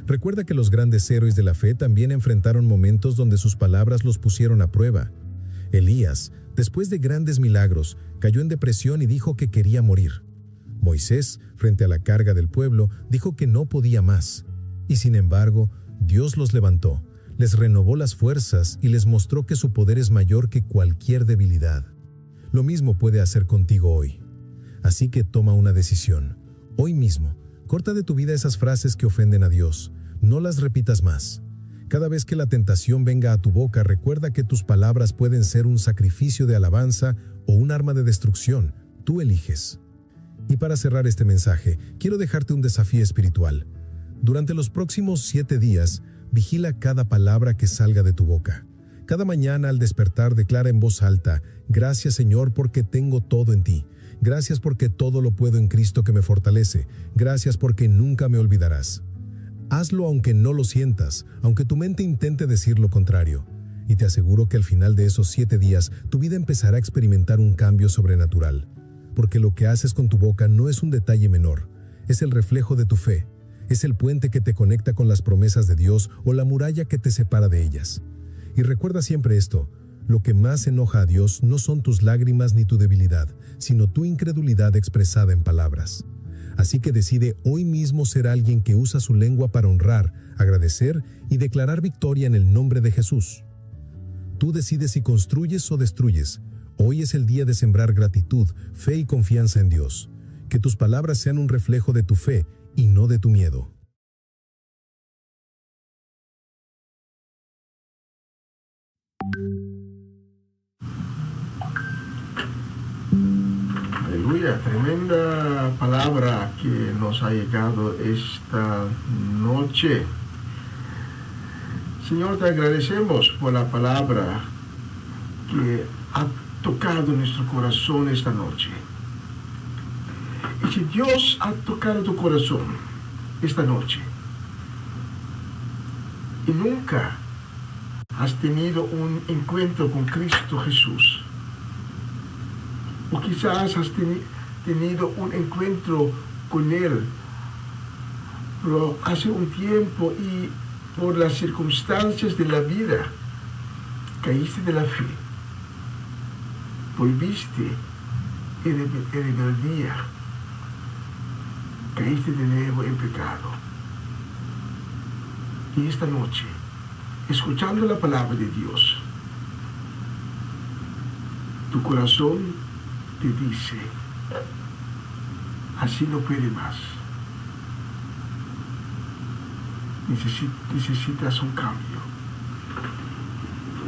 Recuerda que los grandes héroes de la fe también enfrentaron momentos donde sus palabras los pusieron a prueba. Elías, después de grandes milagros, cayó en depresión y dijo que quería morir. Moisés, frente a la carga del pueblo, dijo que no podía más. Y sin embargo, Dios los levantó, les renovó las fuerzas y les mostró que su poder es mayor que cualquier debilidad. Lo mismo puede hacer contigo hoy. Así que toma una decisión. Hoy mismo, corta de tu vida esas frases que ofenden a Dios. No las repitas más. Cada vez que la tentación venga a tu boca, recuerda que tus palabras pueden ser un sacrificio de alabanza o un arma de destrucción. Tú eliges. Y para cerrar este mensaje, quiero dejarte un desafío espiritual. Durante los próximos 7 días, vigila cada palabra que salga de tu boca. Cada mañana al despertar declara en voz alta, gracias Señor porque tengo todo en ti. Gracias porque todo lo puedo en Cristo que me fortalece. Gracias porque nunca me olvidarás. Hazlo aunque no lo sientas, aunque tu mente intente decir lo contrario. Y te aseguro que al final de esos 7 días, tu vida empezará a experimentar un cambio sobrenatural. Porque lo que haces con tu boca no es un detalle menor, es el reflejo de tu fe. Es el puente que te conecta con las promesas de Dios o la muralla que te separa de ellas. Y recuerda siempre esto, lo que más enoja a Dios no son tus lágrimas ni tu debilidad, sino tu incredulidad expresada en palabras. Así que decide hoy mismo ser alguien que usa su lengua para honrar, agradecer y declarar victoria en el nombre de Jesús. Tú decides si construyes o destruyes. Hoy es el día de sembrar gratitud, fe y confianza en Dios. Que tus palabras sean un reflejo de tu fe y no de tu miedo. Aleluya, tremenda palabra que nos ha llegado esta noche. Señor, te agradecemos por la palabra que ha tocado nuestro corazón esta noche. Y si Dios ha tocado tu corazón esta noche y nunca has tenido un encuentro con Cristo Jesús, o quizás has tenido un encuentro con Él, pero hace un tiempo y por las circunstancias de la vida caíste de la fe, volviste en rebeldía, caíste de nuevo en pecado. Y esta noche, escuchando la palabra de Dios, tu corazón te dice, así no puede más. Necesitas un cambio.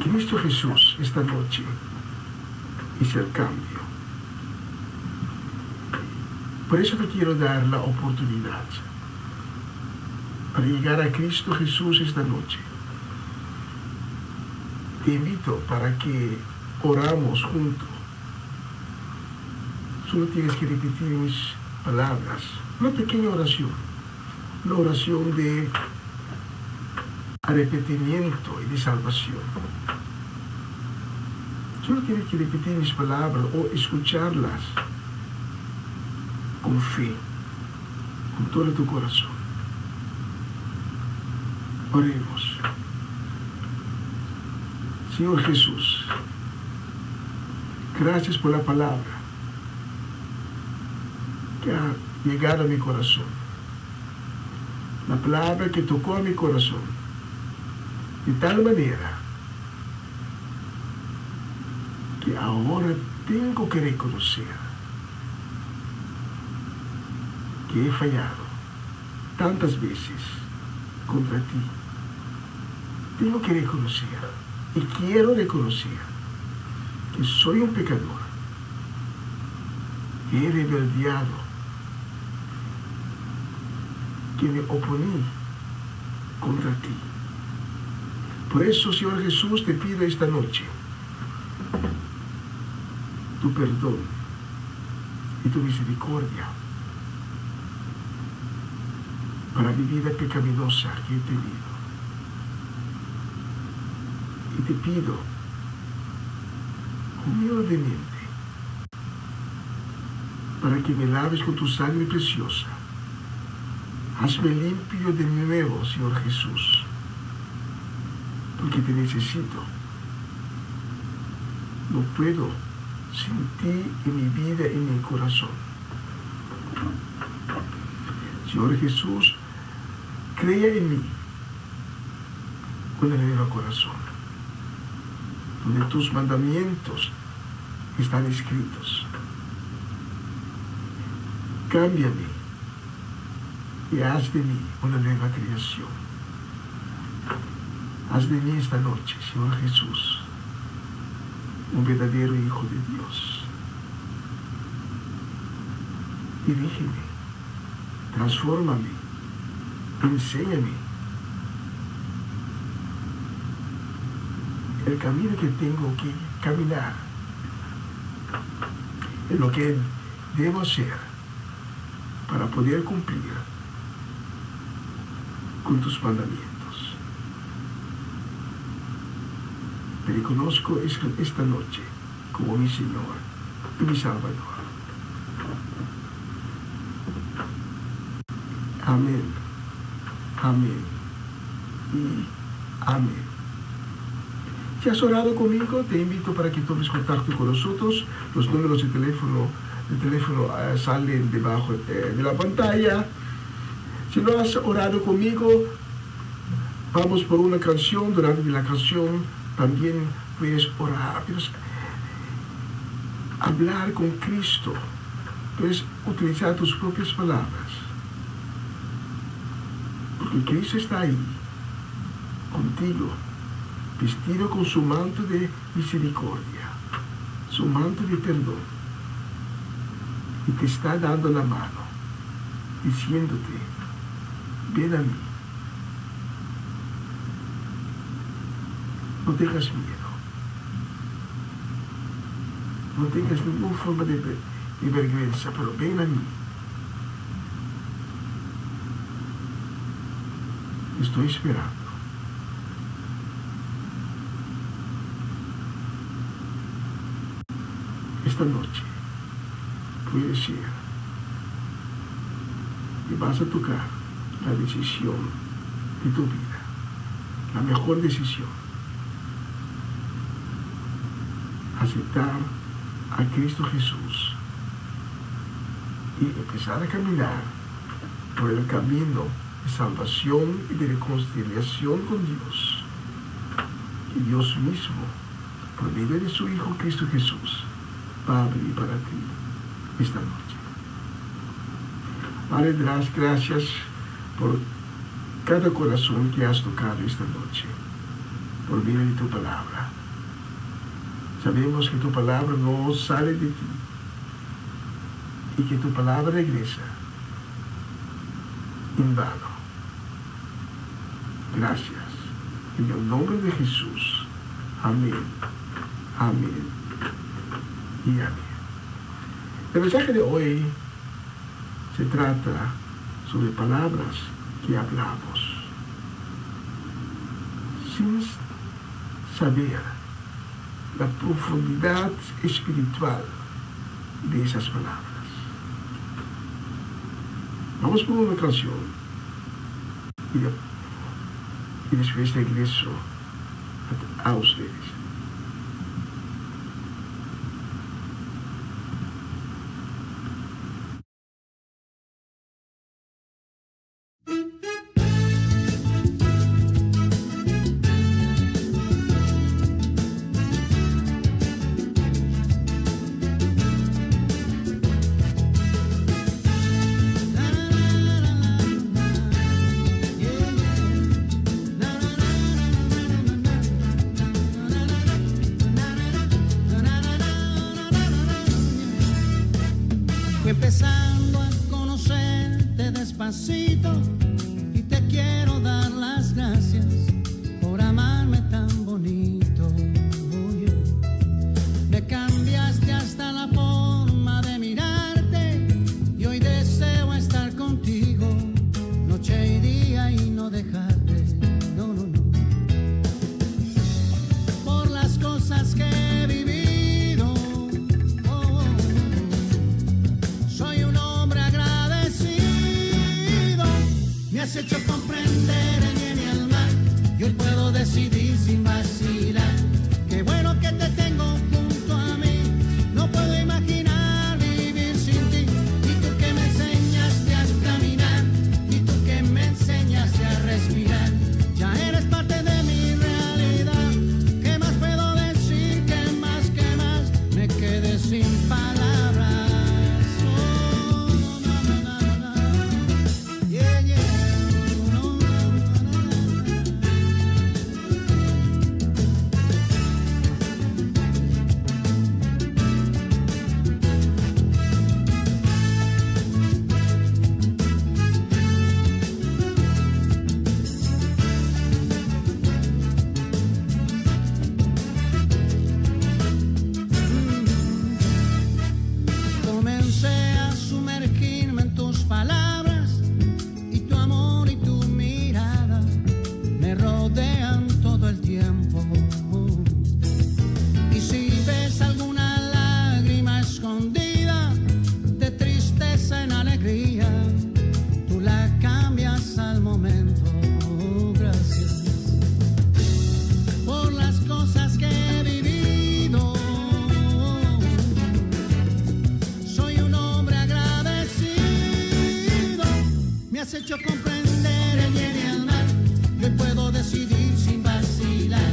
Cristo Jesús esta noche es el cambio. Por eso te quiero dar la oportunidad para llegar a Cristo Jesús esta noche. Te invito para que oramos juntos. Solo tienes que repetir mis palabras. Una pequeña oración. Una oración de arrepentimiento y de salvación. Solo tienes que repetir mis palabras o escucharlas con fe, con todo tu corazón. Oremos. Señor Jesús, gracias por la palabra que ha llegado a mi corazón. La palabra que tocó a mi corazón de tal manera que ahora tengo que reconocer que he fallado tantas veces contra ti. Tengo que reconocer y quiero reconocer que soy un pecador, que he rebeldeado, que me oponí contra ti. Por eso, Señor Jesús, te pido esta noche tu perdón y tu misericordia para mi vida pecaminosa que he tenido. Y te pido humildemente para que me laves con tu sangre preciosa. Hazme limpio de nuevo, Señor Jesús, porque te necesito. No puedo sin ti en mi vida y en mi corazón. Señor Jesús, crea en mí un nuevo corazón, donde tus mandamientos están escritos. Cámbiame y haz de mí una nueva creación. Haz de mí esta noche, Señor Jesús, un verdadero Hijo de Dios. Dirígeme, transfórmame, enséñame el camino que tengo que caminar, en lo que debo hacer para poder cumplir con tus mandamientos. Te reconozco esta noche como mi Señor y mi Salvador. Amén, amén y amén. Si has orado conmigo, te invito para que tomes contacto con nosotros. Los números de teléfono salen debajo de la pantalla. Si no has orado conmigo, vamos por una canción. Durante la canción también puedes orar, puedes hablar con Cristo, puedes utilizar tus propias palabras, porque Cristo está ahí, contigo, vestido con su manto de misericordia, su manto de perdón, y te está dando la mano, diciéndote: ven a mí. No tengas miedo. No tengas ninguna forma de vergüenza, pero ven a mí. Estoy esperando. Esta noche puede ser que vas a tocar la decisión de tu vida, la mejor decisión. Aceptar a Cristo Jesús y empezar a caminar por el camino de salvación y de reconciliación con Dios. Y Dios mismo, por medio de su Hijo Cristo Jesús, va a abrir para ti esta noche. Padre, gracias por cada corazón que has tocado esta noche, por medio de tu palabra. Sabemos que tu palabra no sale de ti y que tu palabra regresa en vano. Gracias. En el nombre de Jesús. Amén. Amén. Y amén. El mensaje de hoy se trata sobre palabras que hablamos sin saber la profundidad espiritual de esas palabras. Vamos por una canción y después regreso a ustedes. Empezando a conocerte despacito y te quiero dar las gracias por amarme has hecho comprender el bien y el mal, y hoy puedo decidir sin vacilar. Qué bueno que te tengo junto a mí, no puedo imaginar vivir sin ti. Y tú que me enseñaste a caminar, y tú que me enseñaste a respirar, ya eres parte de mi realidad. ¿Qué más puedo decir? ¿Qué más? Me quedé sin palabras. Oh, no, no, no, no. Yeah, yeah. No, no, no, comencé a sumergirme en tus palabras, y tu amor y tu mirada me rodean todo el tiempo. Y si ves alguna lágrima escondida de tristeza en alegría, tú la cambias al momento. Gracias por las cosas que he vivido. Soy un hombre agradecido. Me has hecho comprender el bien y el mal, y hoy puedo decidir sin vacilar.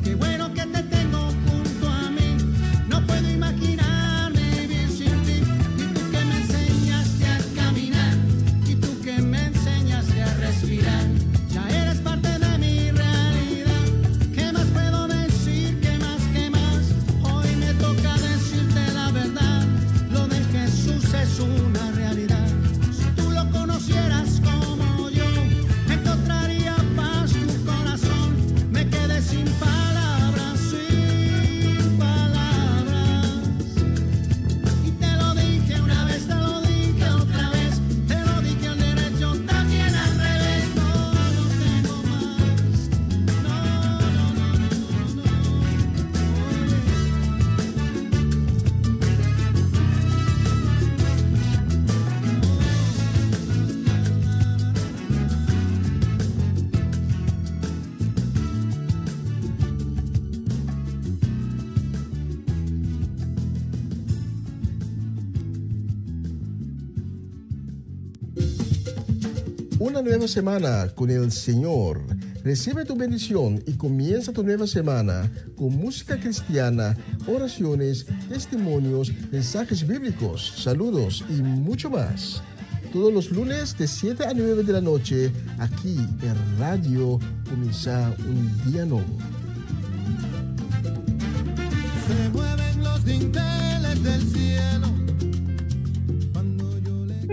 Qué bueno que te tengo junto a mí, no puedo imaginar vivir sin ti. Y tú que me enseñaste a caminar, y tú que me enseñaste a respirar, ya eres parte de mi realidad. ¿Qué más puedo decir? ¿Qué más? Hoy me toca decirte la verdad. Lo de Jesús es una realidad. Si tú lo conocieras como yo, encontraría paz tu corazón. Me quedé sin palabras, sin palabras. Y te lo dije una vez, te lo dije otra vez, te lo dije al derecho, también al revés. No, no tengo más. No, no, no, no, no. Una nueva semana con el Señor. Recibe tu bendición y comienza tu nueva semana con música cristiana, oraciones, testimonios, mensajes bíblicos, saludos y mucho más. Todos los lunes de 7 a 9 de la noche, aquí en Radio Comienza un Día Nuevo. Se mueven los dinteles del cielo cuando yo le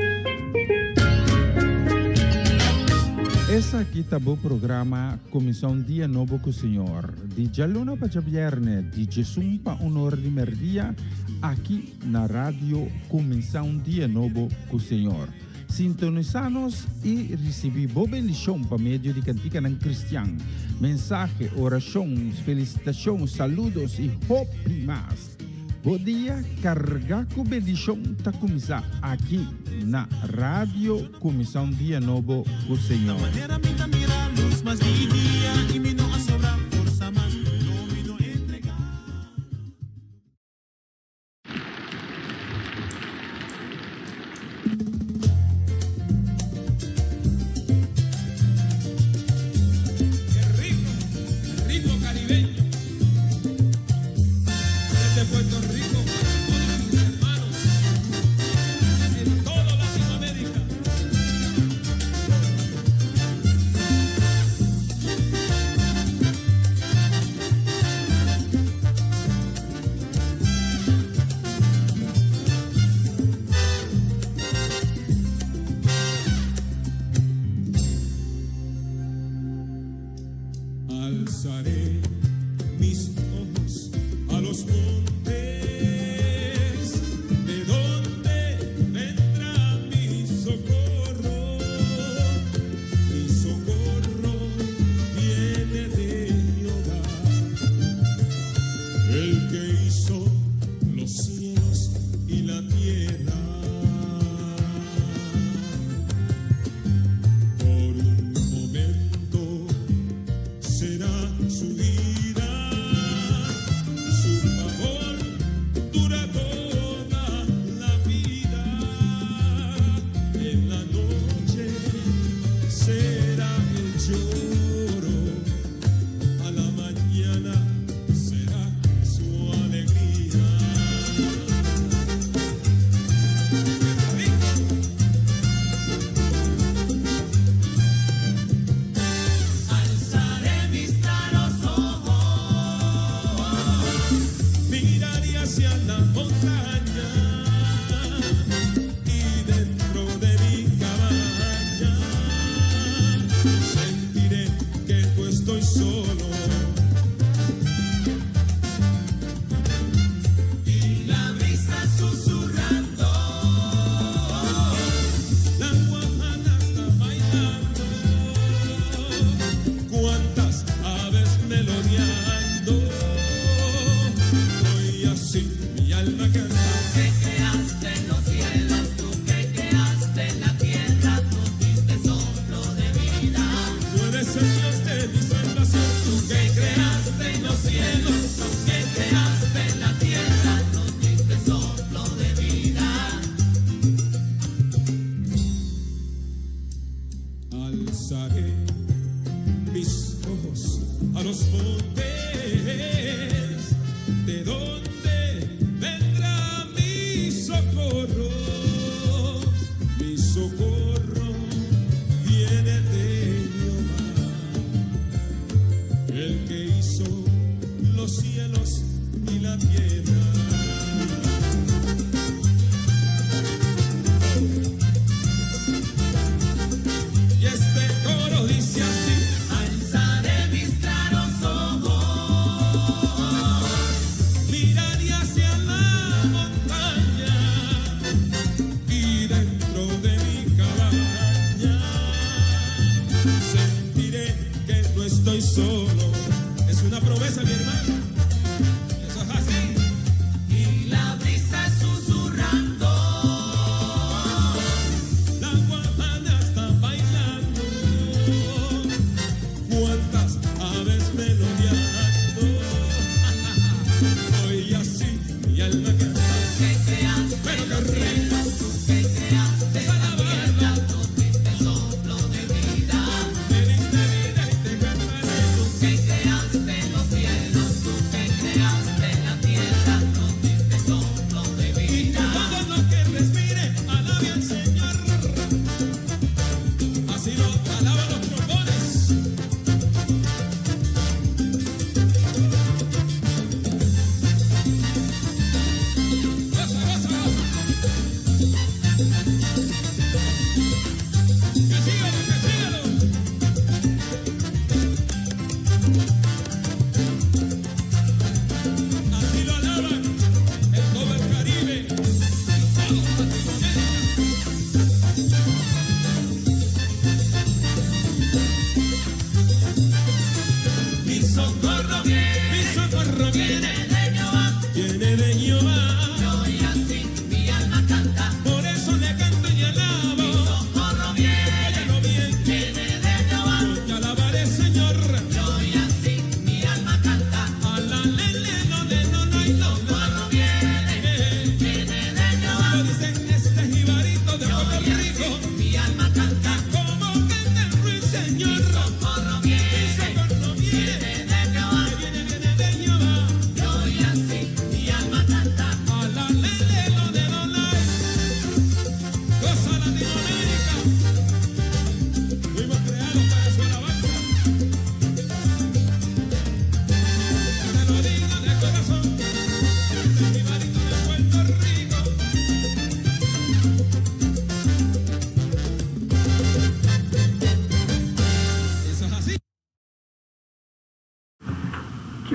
Essa aqui tá o programa Comissão Dia Novo com o Senhor. De Jaluna para Viernes, de Jesus para Honor de Merdia, aqui na rádio Comissão Dia Novo com o Senhor. Sintonizanos e recebi boa bendição para meio de cantiga em cristiano. Mensagem, orações, felicitações, saludos e hope mais. Bom dia, carregar com bendição tá começar aqui na rádio Comissão Dia Novo com o Senhor. Alzaré mis ojos a los montes, de donde vendrá mi socorro. Mi socorro viene de Jehová, el que hizo los cielos y la tierra. Por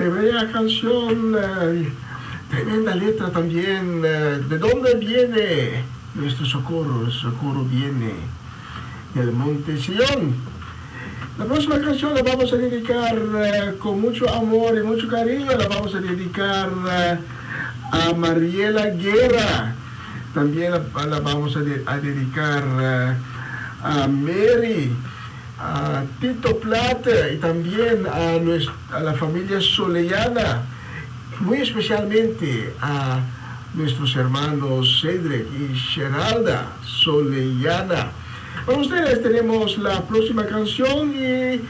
Qué bella canción, tremenda letra también. ¿De dónde viene nuestro socorro? Nuestro socorro viene del monte Sion. La próxima canción la vamos a dedicar con mucho amor y mucho cariño. La vamos a dedicar a Mariela Guerra. También la vamos a dedicar a Mary, a Tito Plata y también a la familia Soleyana, muy especialmente a nuestros hermanos Cedric y Geralda Soleyana. Para ustedes tenemos la próxima canción y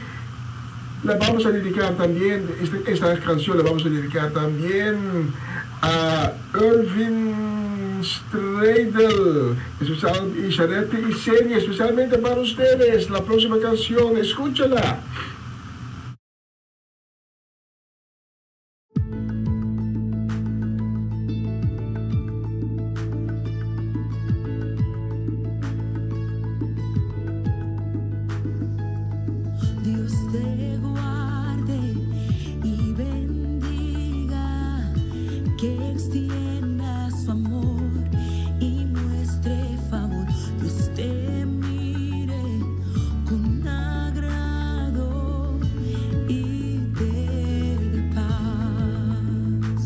la vamos a dedicar también, esta canción la vamos a dedicar también a Irvin Streidel y Charette y Seni, especialmente para ustedes. La próxima canción, escúchala. Dios te guarde y bendiga, que extienda su amor y muestre favor. Dios te mire con agrado y te dé paz.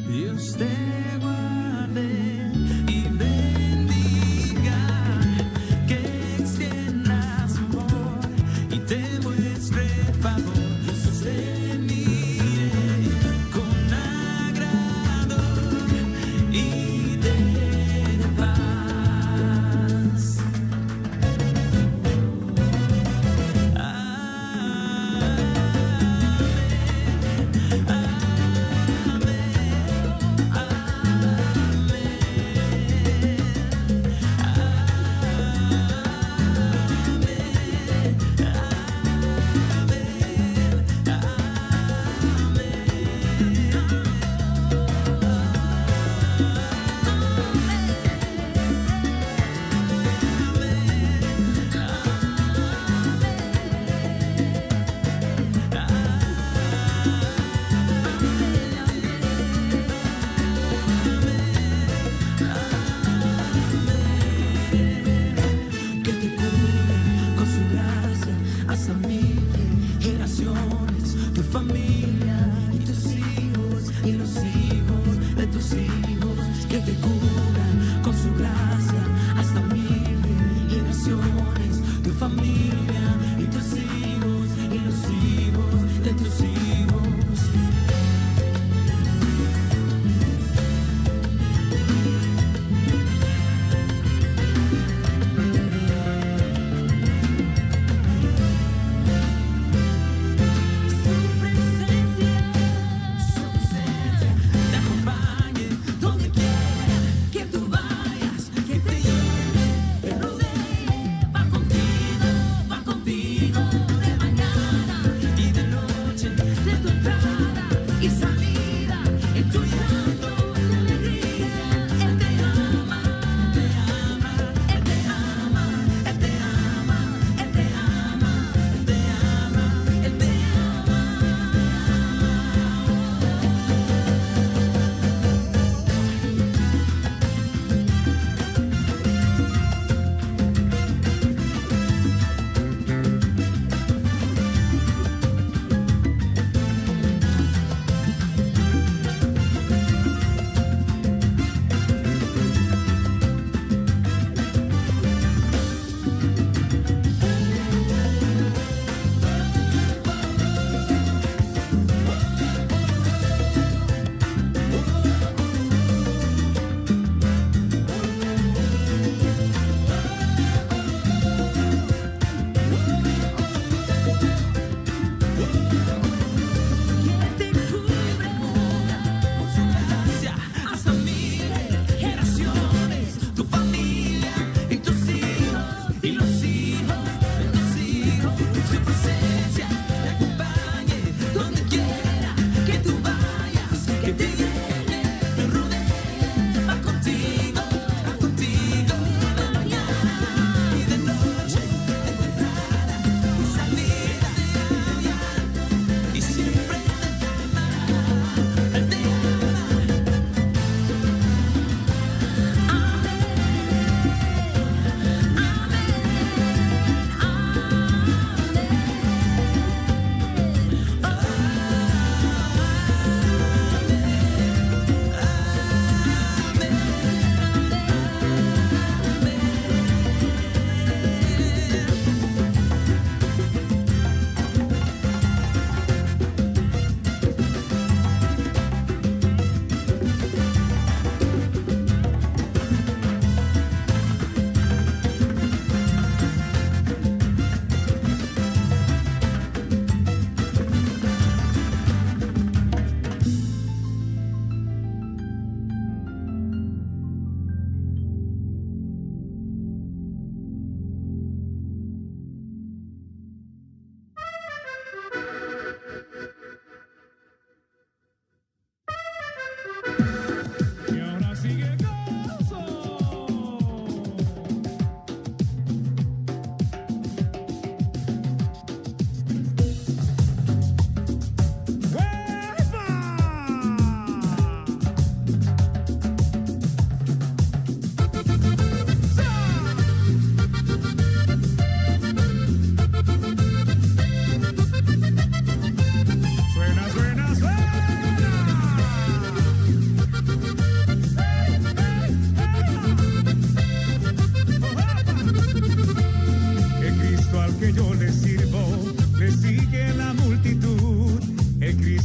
Dios te guarde y bendiga, que extienda su amor y te muestre favor. Dios te mire con agrado y te dé paz. Que te cubra con su gracia hasta 1000 generaciones, tu familia y tus hijos y los hijos de tus hijos. Que te cubra con su gracia hasta 1000 generaciones, tu familia y tus hijos y los hijos de tus hijos. Su presencia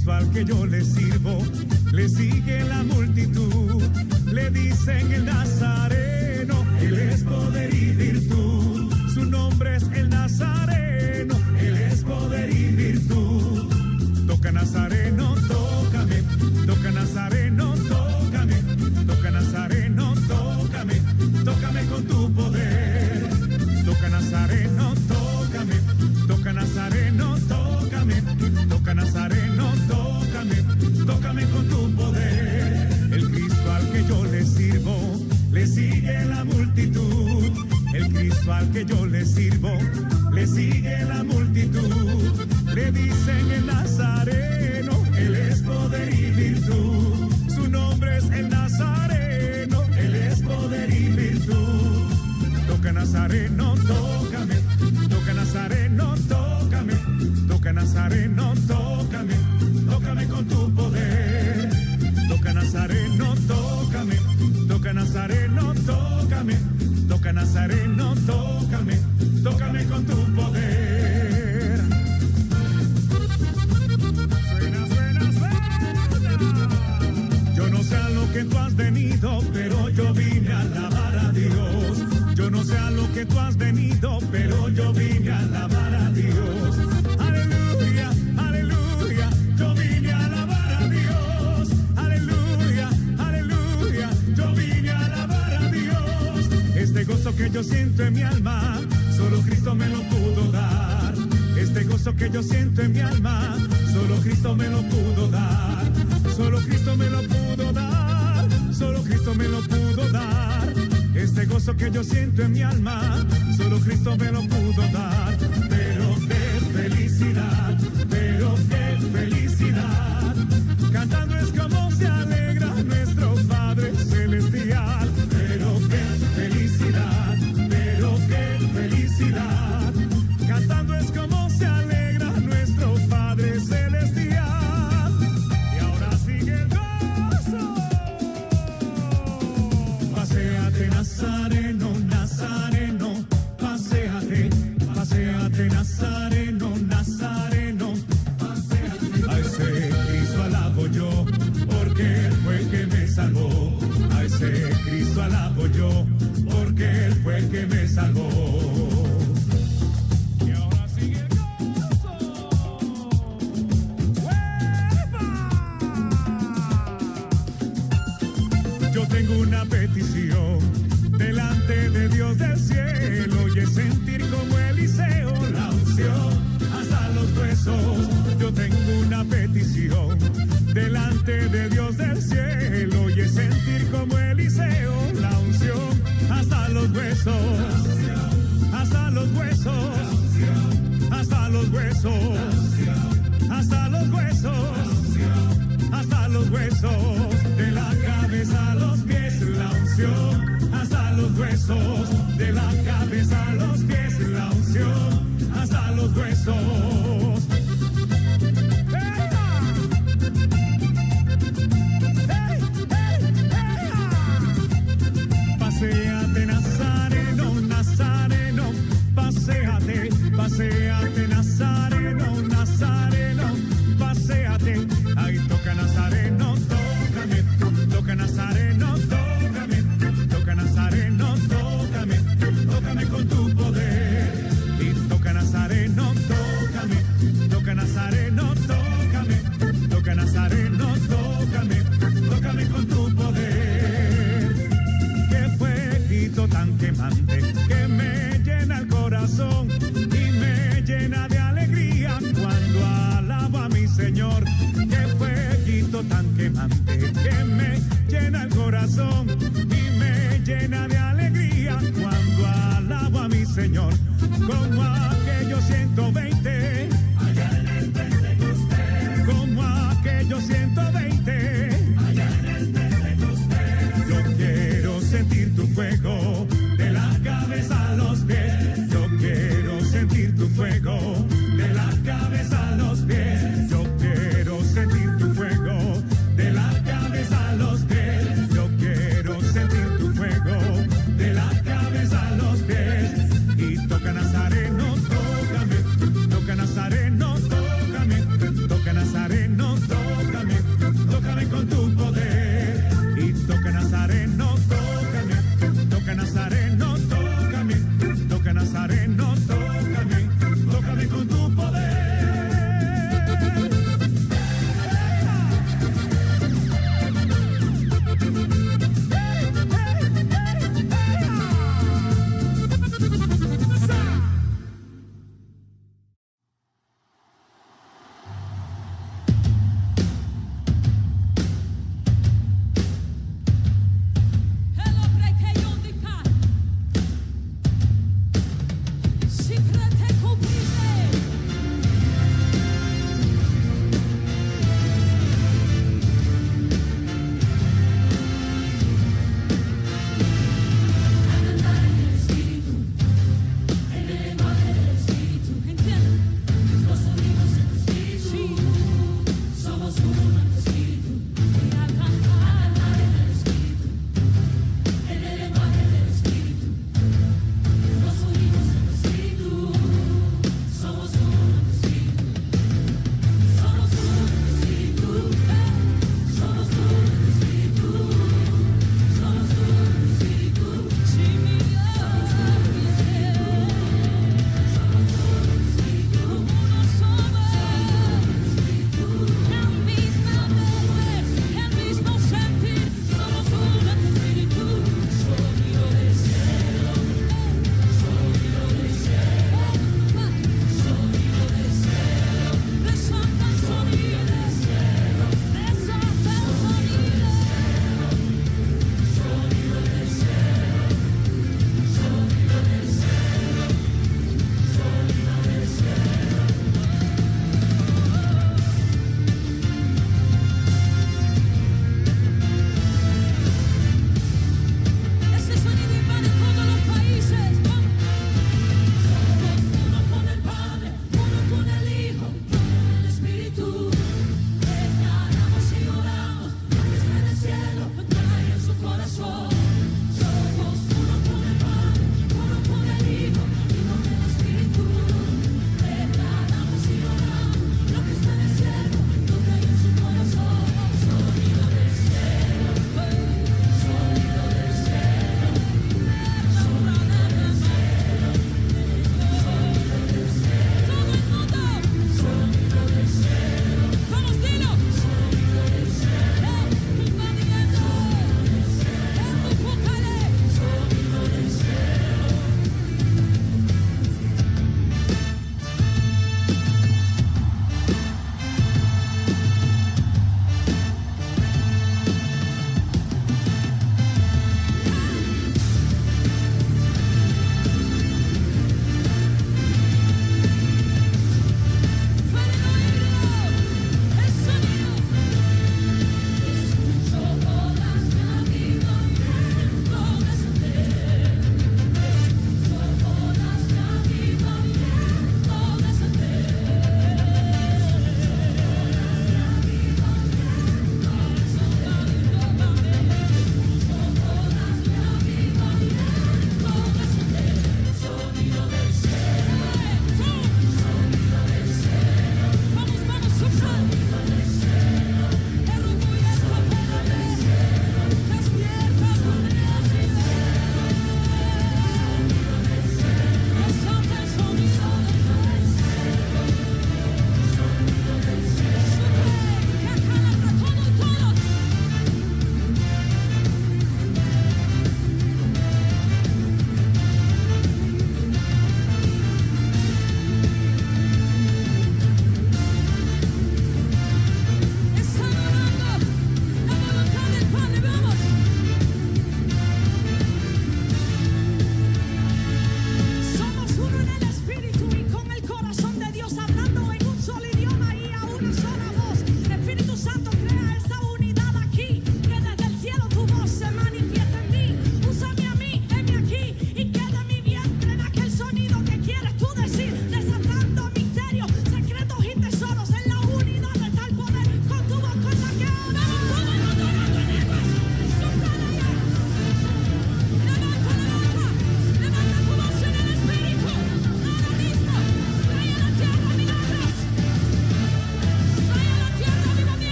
Cristo al que yo le sirvo, le sigue la multitud. Le dicen el Nazareno, Él es poder y virtud. Su nombre es el Nazareno, Él es poder y virtud. Toca Nazareno, tócame, toca Nazareno, tócame, toca Nazareno, tócame, tócame con tu poder. Toca Nazareno, tócame, toca Nazareno, tócame, toca Nazareno, tócame, tócame con tu poder. El Cristo al que yo le sirvo, le sigue la multitud. El Cristo al que yo le sirvo, le sigue la multitud. Le dicen el Nazareno, Él es poder y virtud. Su nombre es el Nazareno, Él es poder y virtud. Toca Nazareno, tócame, toca Nazareno, tócame, toca Nazareno, tócame, tócame con tu poder. Toca Nazareno, tócame, toca Nazareno, tócame, toca Nazareno, tócame, tócame con tu poder. Suena, suena, suena. Yo no sé a lo que tú has venido, pero yo vine a alabar a Dios. Yo no sé a lo que tú has venido, pero yo vine a alabar a Dios. Aleluya, aleluya, yo vine a alabar a Dios. Aleluya, aleluya, yo vine a alabar a Dios. Este gozo que yo siento en mi alma, solo Cristo me lo pudo dar. Este gozo que yo siento en mi alma, solo Cristo me lo pudo dar. Solo Cristo me lo pudo dar. Solo Cristo me lo pudo dar. Este gozo que yo siento en mi alma, solo Cristo me lo pudo dar. Pero qué felicidad, pero qué felicidad. Cantando es como se alegra nuestro Padre Celestial. Pero qué felicidad, pero qué felicidad. Cantando es como se alegra nuestro Padre Celestial. Y ahora sigue el gozo. Paséate Nazareno, Nazareno, paséate, paséate Nazareno, Nazareno, paséate. A ese Cristo alabo yo, porque Él fue el que me salvó. A ese Cristo alabo yo, porque Él fue el que me salvó. Y ahora sigue el gozo. ¡Uepa! Yo tengo una petición delante de Dios del cielo, y es sentir como Eliseo la unción hasta los huesos. Yo tengo una petición delante de Dios del cielo, y es sentir como Eliseo la unción hasta los huesos, hasta los huesos, hasta los huesos, hasta los huesos, hasta los huesos, de la cabeza a los pies la unción, hasta los huesos, de la cabeza a los pies la unción, hasta los huesos. Paséate Nazareno, Nazareno, paséate, paséate Nazareno, Nazareno, paséate. Ahí toca Nazareno, tócame, toca Nazareno, tócame, toca Nazareno, tócame, tócame con tu poder. Y toca Nazareno, tócame, toca Nazareno, tócame, toca Nazareno, tócame, tócame con tu poder. Qué fueguito tan quemante que me llena el corazón y me llena de alegría cuando alabo a mi Señor. Qué fueguito tan quemante que me llena el corazón y me llena de alegría cuando alabo a mi Señor. Como aquellos 120 allá en el Pentecostés, como aquellos 120 allá en el Pentecostés. Yo quiero sentir tu fuego de la cabeza a los pies. Yo quiero sentir tu fuego de la cabeza a los pies. Yo quiero sentir tu fuego de la cabeza a los pies. Yo quiero sentir tu fuego de la cabeza a los pies. Y toca Nazareno, tócame, toca Nazareno, tócame, toca Nazareno, tócame.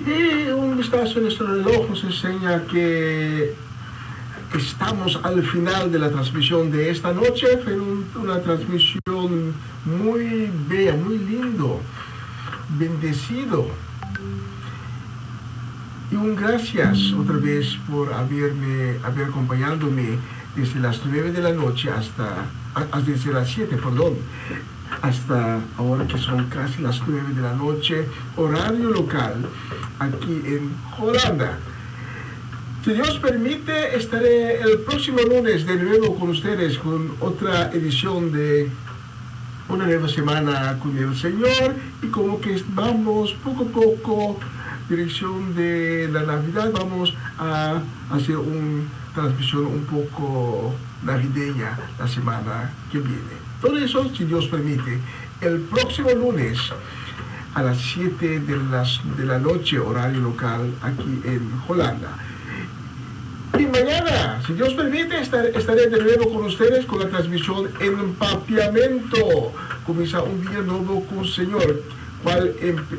Y un vistazo en nuestro reloj nos enseña que estamos al final de la transmisión de esta noche. Fue una transmisión muy bella, muy lindo, bendecido. Y un gracias otra vez por haber acompañándome desde las 9 de la noche desde las 7, hasta ahora que son casi las 9 de la noche, horario local, aquí en Holanda. Si Dios permite, estaré el próximo lunes de nuevo con ustedes con otra edición de Una Nueva Semana con el Señor, y como que vamos poco a poco dirección de la Navidad, vamos a hacer una transmisión un poco navideña la semana que viene. Todo eso, si Dios permite, el próximo lunes a las 7 de la noche, horario local, aquí en Holanda. Y mañana, si Dios permite, estaré de nuevo con ustedes con la transmisión Empapiamento. Comienza un día nuevo con el Señor, cual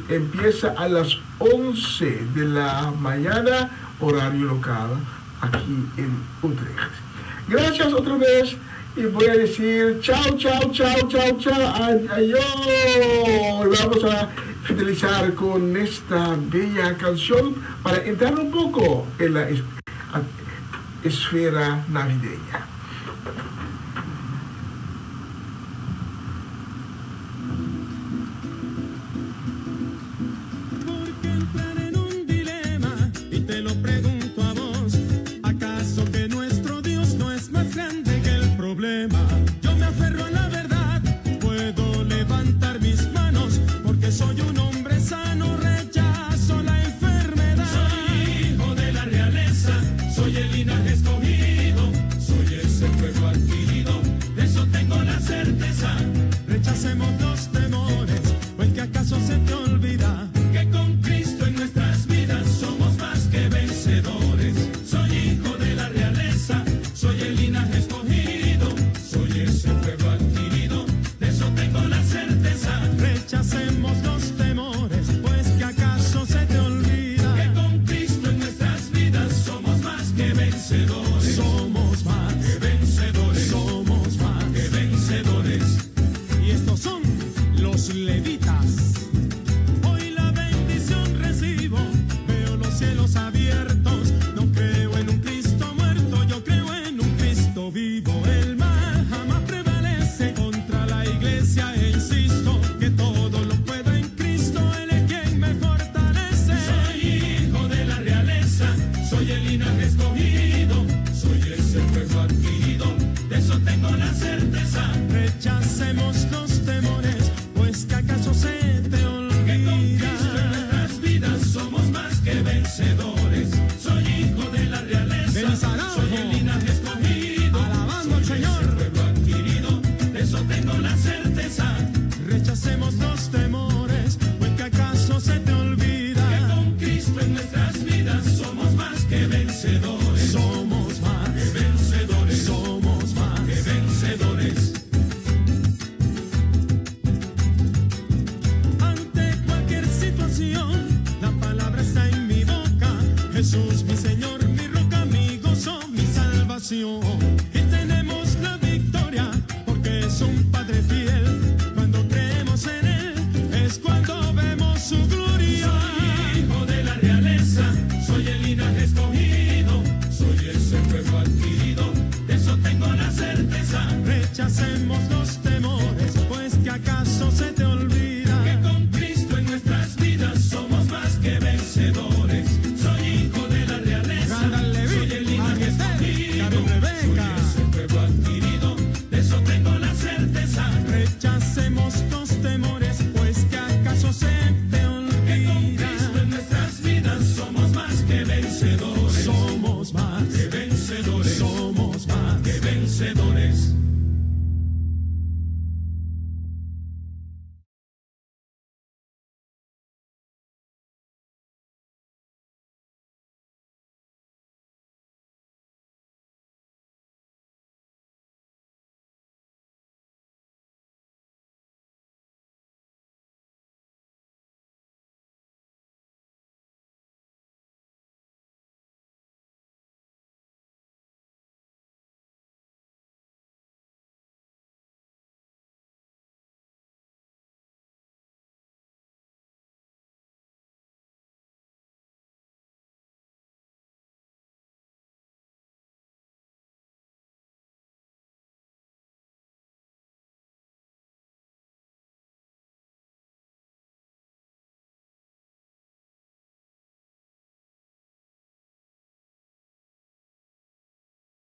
empieza a las 11 de la mañana, horario local, aquí en Utrecht. Gracias otra vez, y voy a decir chao, chao, chao, chao, chao, adiós. Vamos a finalizar con esta bella canción para entrar un poco en la esfera navideña. Porque entrar en un dilema, y te lo pregunto a vos, ¿acaso que nuestro Dios no es más grande que el problema? Yo me aferro a la verdad, puedo levantar mis manos, porque soy un hombre sano, rechazo la enfermedad. Soy hijo de la realeza, soy el linaje escogido, soy ese pueblo adquirido, de eso tengo la certeza. Rechacemos los temores, pues que acaso se te olvida que con Cristo en nuestras vidas somos más que vencedores. Soy hijo de la realeza, soy el linaje escogido, soy ese pueblo adquirido, de eso tengo la certeza. Rechacemos los temores, pues que acaso se te olvida que con Cristo en nuestras vidas somos más que vencedores. Somos más que vencedores, somos más que vencedores. Y estos son los levitas. Hoy la bendición recibo, veo los cielos abiertos. No creo en un Cristo muerto, yo creo en un Cristo vivo. El mal jamás prevalece contra la iglesia, e insisto que todo lo puedo en Cristo, Él es quien me fortalece. Soy hijo de la realeza, soy el linaje escogido, soy ese pueblo adquirido, de eso tengo la certeza. Rechacemos los temores, pues que acaso se te olvida que con Cristo en nuestras vidas somos más que vencedores. Soy hijo de la realeza, soy el linaje escogido, alabando al Señor, pueblo adquirido, de eso tengo la certeza. Rechacemos los temores.